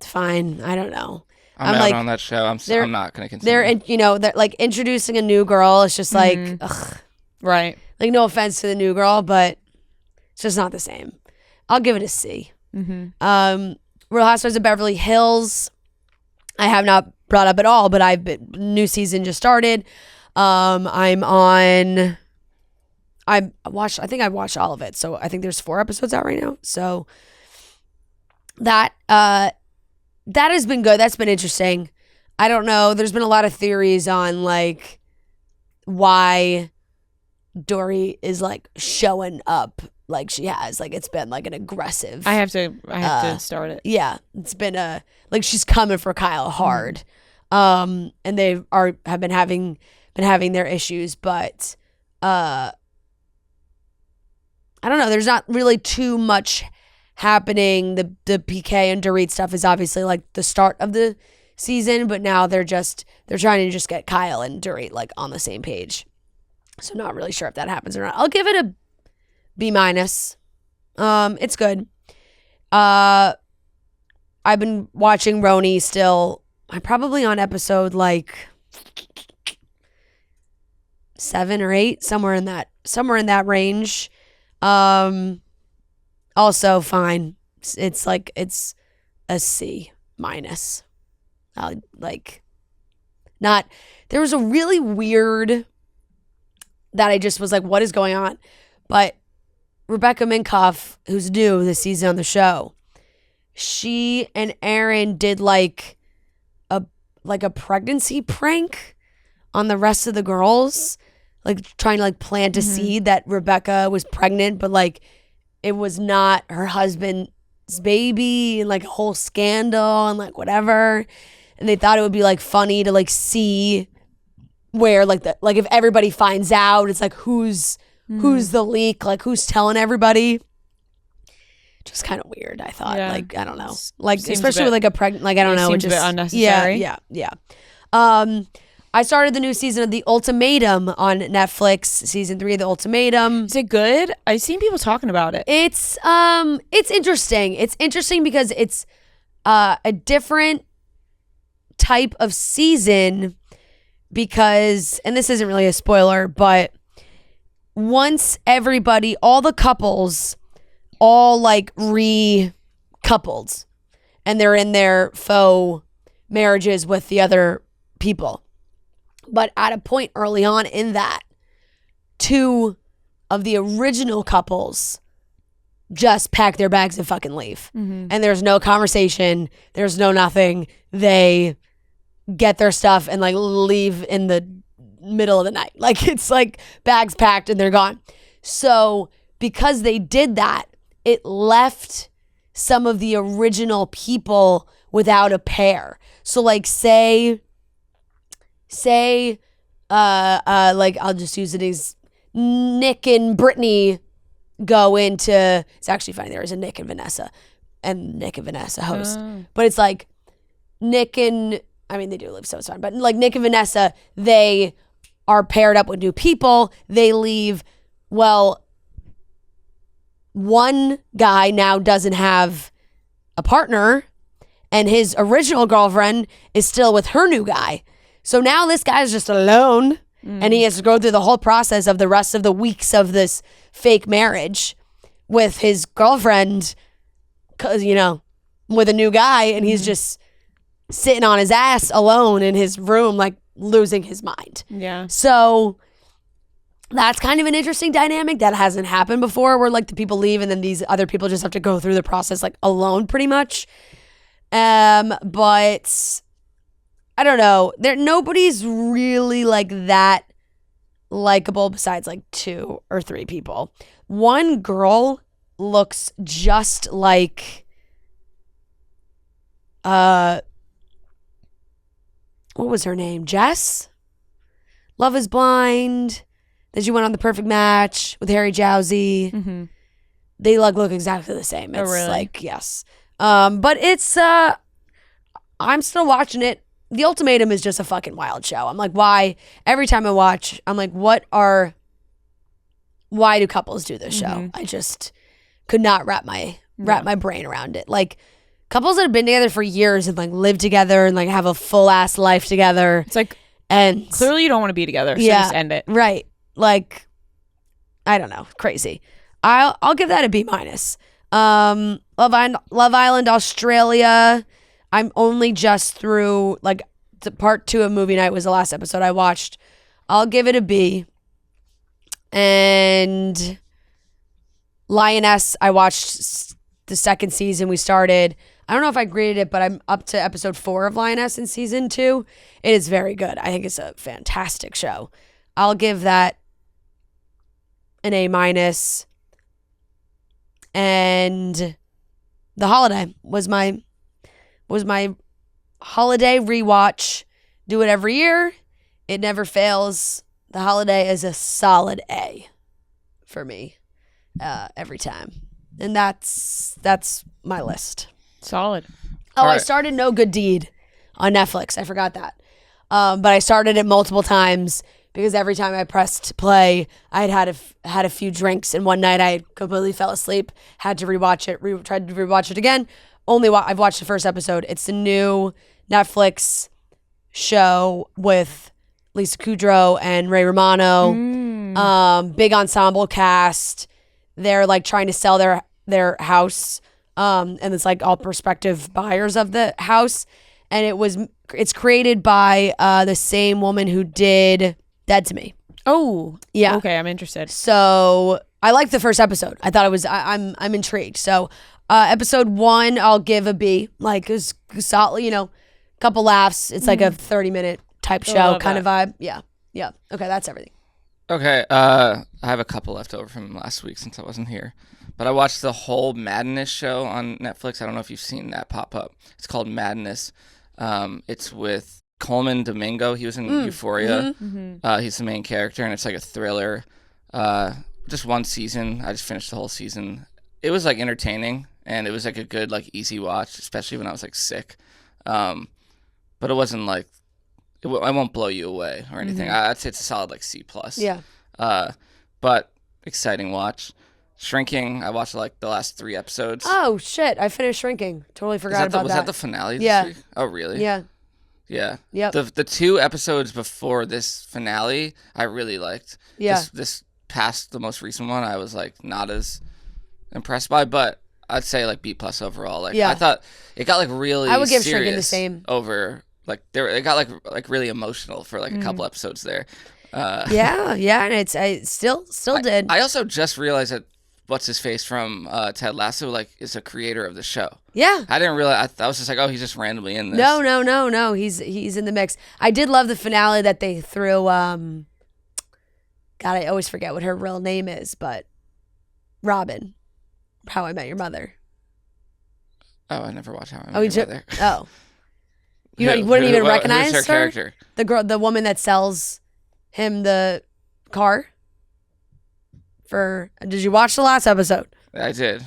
[SPEAKER 3] fine. I don't know.
[SPEAKER 2] I'm out like, on that show. I'm not gonna continue.
[SPEAKER 3] They're like introducing a new girl. It's just like, ugh.
[SPEAKER 1] Right.
[SPEAKER 3] Like, no offense to the new girl, but it's just not the same. I'll give it a C. Real Housewives of Beverly Hills, I have not brought up at all, but new season just started. I think I watched all of it. So I think there's 4 episodes out right now. So that has been good. That's been interesting. I don't know. There's been a lot of theories on like why Dory is like showing up like she has. Like it's been like an aggressive.
[SPEAKER 1] I have to start it.
[SPEAKER 3] Yeah, it's been like she's coming for Kyle hard. And they have been having their issues, but I don't know. There's not really too much happening. The PK and Dorit stuff is obviously like the start of the season, but now they're trying to just get Kyle and Dorit like on the same page. So not really sure if that happens or not. I'll give it a B-. It's good. I've been watching Roni still. I'm probably on episode like 7 or 8, somewhere in that range. Also fine. It's a C-. There was a really weird that I just was like, what is going on? But Rebecca Minkoff, who's new this season on the show, she and Aaron did like a pregnancy prank on the rest of the girls, like trying to like plant a seed that Rebecca was pregnant, but like it was not her husband's baby, and like a whole scandal and like whatever. And they thought it would be like funny to like see where like if everybody finds out, it's like who's the leak, like who's telling everybody. Just kind of weird, I thought. Yeah. Like, I don't know. Like, especially with like a pregnant, like, I don't know.
[SPEAKER 1] Seems
[SPEAKER 3] it just,
[SPEAKER 1] a bit unnecessary.
[SPEAKER 3] Yeah. I started the new season of The Ultimatum on Netflix, season 3 of The Ultimatum.
[SPEAKER 1] Is it good? I've seen people talking about it.
[SPEAKER 3] It's interesting. It's interesting because it's a different type of season because, and this isn't really a spoiler, but once everybody, all the couples, all like re-coupled and they're in their faux marriages with the other people. But at a point early on in that, 2 of the original couples just pack their bags and fucking leave. And there's no conversation. There's no nothing. They get their stuff and like leave in the middle of the night. Like it's like bags packed and they're gone. So because they did that, it left some of the original people without a pair. So like say like I'll just use it as Nick and Brittany go into, it's actually funny, there is a Nick and Vanessa host. But it's like Nick and, I mean they do live so it's fine, but like Nick and Vanessa, they are paired up with new people, they leave. Well, one guy now doesn't have a partner and his original girlfriend is still with her new guy. So now this guy's just alone and he has to go through the whole process of the rest of the weeks of this fake marriage with his girlfriend, cause with a new guy, and he's just sitting on his ass alone in his room, like losing his mind.
[SPEAKER 1] Yeah.
[SPEAKER 3] So that's kind of an interesting dynamic that hasn't happened before, where like the people leave and then these other people just have to go through the process like alone pretty much. But I don't know. Nobody's really like that likable besides like 2 or 3 people. One girl looks just like what was her name? Jess? Love is Blind. Then she went on The Perfect Match with Harry Jowsey. they look exactly the same. It's
[SPEAKER 1] really?
[SPEAKER 3] like, yes. But it's, I'm still watching it. The Ultimatum is just a fucking wild show. I'm like, why? Every time I watch, I'm like, why do couples do this show? I just could not wrap my brain around it. Like, couples that have been together for years and like live together and like have a full ass life together.
[SPEAKER 1] It's like,
[SPEAKER 3] and
[SPEAKER 1] clearly you don't want to be together, so just end it.
[SPEAKER 3] Right. Like, I don't know. Crazy. I'll give that a B-. Love Island Australia. I'm only just through, like, the part 2 of movie night was the last episode I watched. I'll give it a B. And Lioness, I watched the second season we started. I don't know if I graded it, but I'm up to episode 4 of Lioness in season 2. It is very good. I think it's a fantastic show. I'll give that an A-. And The Holiday was my holiday rewatch. Do it every year. It never fails. The Holiday is a solid A for me every time. And that's my list.
[SPEAKER 1] Solid.
[SPEAKER 3] Oh, I started No Good Deed on Netflix. I forgot that. But I started it multiple times because every time I pressed play, I had a few drinks, and one night I completely fell asleep. Had to rewatch it. Tried to rewatch it again. I've watched the first episode. It's the new Netflix show with Lisa Kudrow and Ray Romano. Big ensemble cast. They're like trying to sell their house, and it's like all prospective buyers of the house. And it's created by the same woman who did Dead to Me.
[SPEAKER 1] Oh,
[SPEAKER 3] yeah.
[SPEAKER 1] Okay, I'm interested.
[SPEAKER 3] So I liked the first episode. I thought it was. I'm intrigued. So episode 1, I'll give a B. Like, it was solid. Couple laughs. It's like a 30-minute type show kind of vibe. Yeah. Okay, that's everything.
[SPEAKER 2] Okay, I have a couple left over from last week since I wasn't here. But I watched the whole Madness show on Netflix. I don't know if you've seen that pop up. It's called Madness. It's with Coleman Domingo. He was in Euphoria. He's the main character, and it's like a thriller. Just one season. I just finished the whole season. It was like entertaining, and it was like a good, like, easy watch, especially when I was like sick. But it wasn't like, I won't blow you away or anything. I'd say it's a solid like C+.
[SPEAKER 3] Yeah.
[SPEAKER 2] But exciting watch. Shrinking, I watched like the last 3 episodes.
[SPEAKER 3] Oh shit! I finished Shrinking. Totally forgot about that.
[SPEAKER 2] Was that the finale this week? Oh really?
[SPEAKER 3] Yeah.
[SPEAKER 2] Yeah.
[SPEAKER 3] Yep.
[SPEAKER 2] The 2 episodes before this finale, I really liked.
[SPEAKER 3] Yeah.
[SPEAKER 2] This past the most recent one, I was like not as impressed by, but I'd say like B+ overall. Like, I thought it got like really.
[SPEAKER 3] I would give
[SPEAKER 2] serious
[SPEAKER 3] Shrinking the same.
[SPEAKER 2] Over like it got like really emotional for like a couple episodes there.
[SPEAKER 3] Yeah, and it still did.
[SPEAKER 2] I also just realized that what's his face from Ted Lasso like is a creator of the show.
[SPEAKER 3] Yeah.
[SPEAKER 2] I didn't realize. I was just like, oh, he's just randomly in this.
[SPEAKER 3] No. He's in the mix. I did love the finale that they threw. God, I always forget what her real name is, but Robin, How I Met Your Mother.
[SPEAKER 2] Oh, I never watched How I Met Your Mother.
[SPEAKER 3] Oh, you wouldn't even recognize
[SPEAKER 2] who's her character?
[SPEAKER 3] The woman that sells him the car. Did you watch the last episode?
[SPEAKER 2] I did.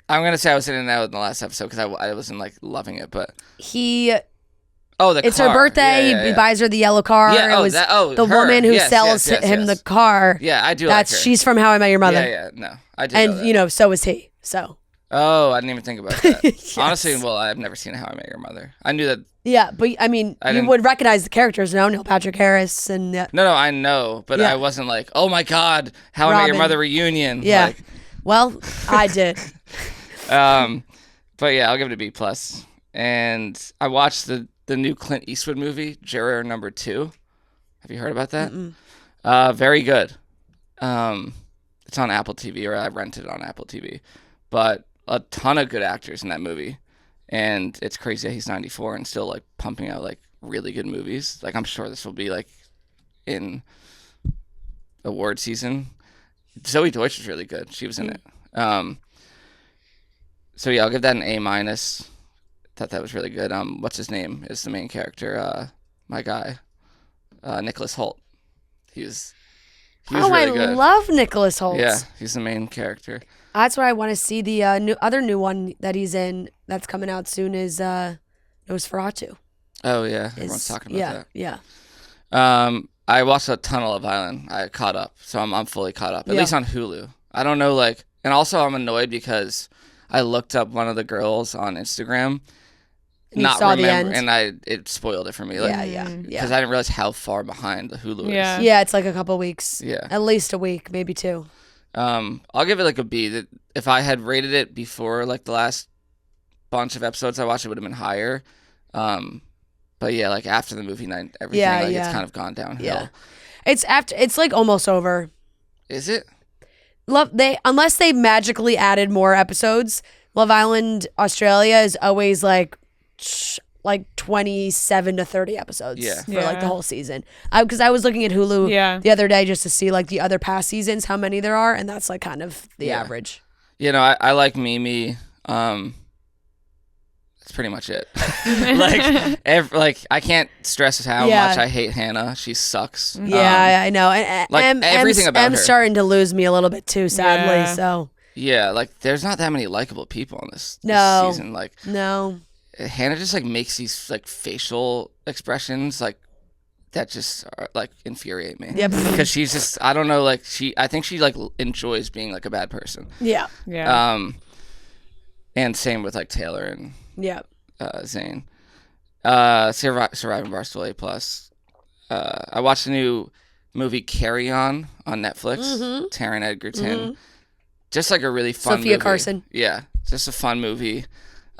[SPEAKER 2] I'm gonna say I was in and out in the last episode because I wasn't like loving it, but it's
[SPEAKER 3] her birthday.
[SPEAKER 2] Yeah.
[SPEAKER 3] He buys her the yellow car.
[SPEAKER 2] Yeah,
[SPEAKER 3] the woman who sells him the car.
[SPEAKER 2] Yeah, I do. Like her.
[SPEAKER 3] She's from How I Met Your Mother.
[SPEAKER 2] Yeah, no, I do.
[SPEAKER 3] And so is he. So.
[SPEAKER 2] Oh, I didn't even think about that.
[SPEAKER 3] Yes.
[SPEAKER 2] Honestly, well, I've never seen How I Met Your Mother. I knew that.
[SPEAKER 3] Yeah, but I mean, you would recognize the characters, no? Neil Patrick Harris and.
[SPEAKER 2] No, I know, but I wasn't like, oh my God, How I Met Your Mother reunion.
[SPEAKER 3] Yeah.
[SPEAKER 2] Like,
[SPEAKER 3] well, I did.
[SPEAKER 2] But yeah, I'll give it a B+. And I watched the new Clint Eastwood movie, Juror Number 2. Have you heard about that? Very good. It's on Apple TV, or I rented it on Apple TV. But a ton of good actors in that movie. And it's crazy that he's 94 and still like pumping out like really good movies. Like, I'm sure this will be like in award season. Zoe Deutsch is really good. She was in it. So yeah, I'll give that an A-. Thought that was really good. What's his name is the main character? My guy, Nicholas Hoult. He's He was really good.
[SPEAKER 3] I love Nicholas Hoult.
[SPEAKER 2] Yeah, he's the main character.
[SPEAKER 3] That's why I want to see the other new one that he's in that's coming out soon is Nosferatu.
[SPEAKER 2] Oh yeah, everyone's talking about that.
[SPEAKER 3] Yeah.
[SPEAKER 2] I watched a ton of Love Island. I caught up, so I'm fully caught up. At least on Hulu. I don't know, and also I'm annoyed because I looked up one of the girls on Instagram. Not remember, and it spoiled it for me. Because I didn't realize how far behind the Hulu is.
[SPEAKER 3] Yeah, it's like a couple weeks.
[SPEAKER 2] Yeah,
[SPEAKER 3] at least a week, maybe 2.
[SPEAKER 2] I'll give it a B. If I had rated it before the last bunch of episodes I watched, it would have been higher. But yeah, after the movie night, everything it's kind of gone downhill.
[SPEAKER 3] Yeah, it's almost over.
[SPEAKER 2] Is it?
[SPEAKER 3] Unless they magically added more episodes, Love Island Australia is always 27 to 30 episodes for the whole season. Because I was looking at Hulu the other day just to see the other past seasons, how many there are, and that's kind of the average.
[SPEAKER 2] I like Mimi. That's pretty much it. I can't stress how much I hate Hannah. She sucks.
[SPEAKER 3] Yeah, I know. And
[SPEAKER 2] everything about her.
[SPEAKER 3] Em's starting to lose me a little bit too, sadly.
[SPEAKER 1] Yeah.
[SPEAKER 3] So
[SPEAKER 2] yeah, there's not that many likable people in this season.
[SPEAKER 3] No.
[SPEAKER 2] Hannah just makes these facial expressions that just are, infuriate me.
[SPEAKER 3] Yep.
[SPEAKER 2] Because she's just, I don't know, I think she enjoys being a bad person.
[SPEAKER 3] Yeah.
[SPEAKER 1] Yeah.
[SPEAKER 2] And same with Taylor and Zane. Surviving Barstool A+. I watched the new movie Carry On Netflix.
[SPEAKER 3] Mm-hmm.
[SPEAKER 2] Taron Egerton. Mm-hmm. Just a really fun
[SPEAKER 3] Sophia
[SPEAKER 2] movie.
[SPEAKER 3] Carson.
[SPEAKER 2] Yeah. Just a fun movie.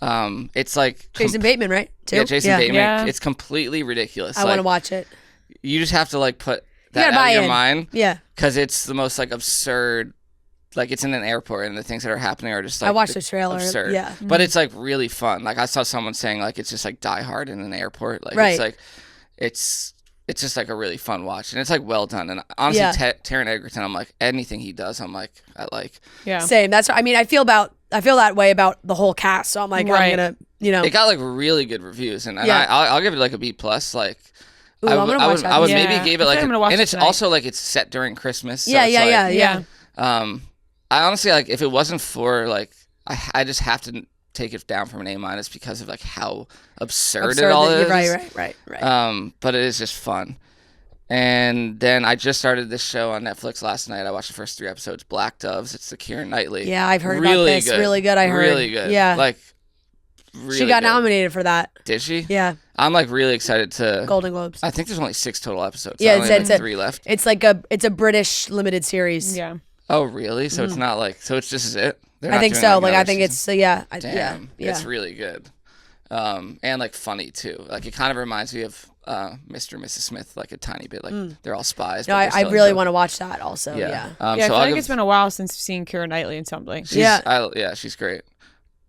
[SPEAKER 2] It's
[SPEAKER 3] Jason Bateman, right? Too?
[SPEAKER 2] Yeah, Jason Bateman.
[SPEAKER 1] Yeah.
[SPEAKER 2] It's completely ridiculous.
[SPEAKER 3] I want to watch it.
[SPEAKER 2] You just have to put that out of your mind.
[SPEAKER 3] Yeah.
[SPEAKER 2] Because it's the most absurd. It's in an airport and the things that are happening are just
[SPEAKER 3] I watched the trailer.
[SPEAKER 2] Absurd.
[SPEAKER 3] Yeah.
[SPEAKER 2] But it's really fun. I saw someone saying it's just Die Hard in an airport.
[SPEAKER 3] Right.
[SPEAKER 2] It's just a really fun watch, and it's well done. And honestly, Taron Egerton, I'm anything he does, I'm I like.
[SPEAKER 1] Yeah.
[SPEAKER 3] Same. That's I mean I feel that way about the whole cast. So I'm
[SPEAKER 1] right.
[SPEAKER 3] I'm gonna
[SPEAKER 2] It got really good reviews, and I'll give it a B+.
[SPEAKER 3] Ooh, I'm gonna watch that.
[SPEAKER 2] I would maybe give it and it's
[SPEAKER 1] tonight.
[SPEAKER 2] Also it's set during Christmas. So
[SPEAKER 3] yeah.
[SPEAKER 2] I honestly if it wasn't for I just have to take it down from an A- because of how absurd it all is.
[SPEAKER 3] Right.
[SPEAKER 2] But it is just fun. And then I just started this show on Netflix last night. I watched the first 3 episodes. Black Doves. It's the Keira Knightley.
[SPEAKER 3] Yeah, I've heard about this.
[SPEAKER 2] Good.
[SPEAKER 3] Really good. I heard.
[SPEAKER 2] Really good.
[SPEAKER 3] Yeah.
[SPEAKER 2] Really
[SPEAKER 3] she got
[SPEAKER 2] good.
[SPEAKER 3] nominated for that.
[SPEAKER 2] Did she?
[SPEAKER 3] Yeah.
[SPEAKER 2] I'm really excited to
[SPEAKER 3] Golden Globes.
[SPEAKER 2] I think there's only 6 total episodes.
[SPEAKER 3] Yeah,
[SPEAKER 2] it's 3 left.
[SPEAKER 3] It's a British limited series.
[SPEAKER 1] Yeah.
[SPEAKER 2] Oh really? So it's not so it's just it.
[SPEAKER 3] I think so. I think
[SPEAKER 2] season?
[SPEAKER 3] it's
[SPEAKER 2] Damn.
[SPEAKER 3] Yeah.
[SPEAKER 2] It's really good. And funny too. It kind of reminds me of Mr. and Mrs. Smith a tiny bit. They're all spies.
[SPEAKER 3] No, I really want to watch that also. Yeah.
[SPEAKER 1] I feel it's been a while since seeing Keira Knightley in something.
[SPEAKER 2] She's great.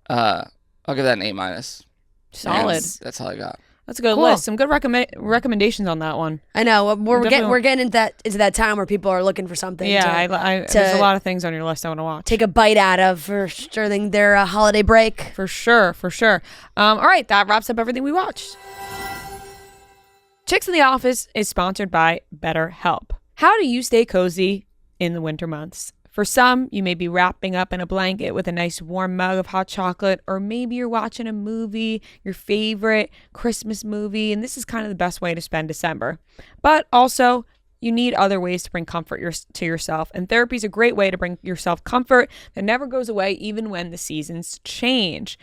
[SPEAKER 2] I'll give that an A-.
[SPEAKER 1] Solid.
[SPEAKER 2] That's all I got.
[SPEAKER 1] That's a good list. Some good recommendations on that one.
[SPEAKER 3] I know we're getting into that time where people are looking for something.
[SPEAKER 1] Yeah, there's a lot of things on your list I want to watch.
[SPEAKER 3] Take a bite out of for during their holiday break.
[SPEAKER 1] For sure. All right, that wraps up everything we watched. Chicks in the Office is sponsored by BetterHelp. How do you stay cozy in the winter months? For some, you may be wrapping up in a blanket with a nice warm mug of hot chocolate, or maybe you're watching a movie, your favorite Christmas movie, and this is kind of the best way to spend December. But also, you need other ways to bring comfort to yourself, and therapy is a great way to bring yourself comfort that never goes away even when the seasons change.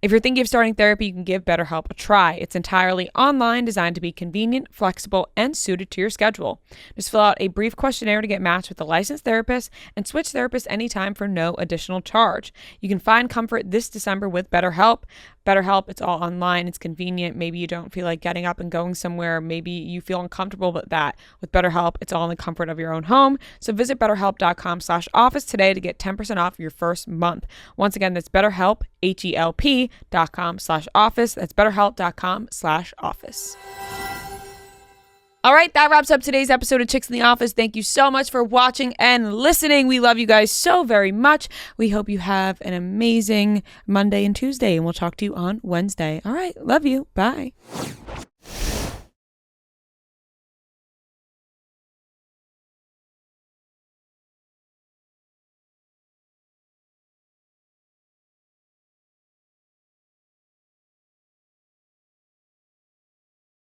[SPEAKER 1] If you're thinking of starting therapy, you can give BetterHelp a try. It's entirely online, designed to be convenient, flexible, and suited to your schedule. Just fill out a brief questionnaire to get matched with a licensed therapist and switch therapists anytime for no additional charge. You can find comfort this December with BetterHelp. BetterHelp, it's all online. It's convenient. Maybe you don't feel like getting up and going somewhere. Maybe you feel uncomfortable with that. With BetterHelp, it's all in the comfort of your own home. So visit BetterHelp.com/office today to get 10% off your first month. Once again, that's BetterHelp, HELP.com/office. That's BetterHelp.com/office. All right, that wraps up today's episode of Chicks in the Office. Thank you so much for watching and listening. We love you guys so very much. We hope you have an amazing Monday and Tuesday, and we'll talk to you on Wednesday. All right, love you. Bye.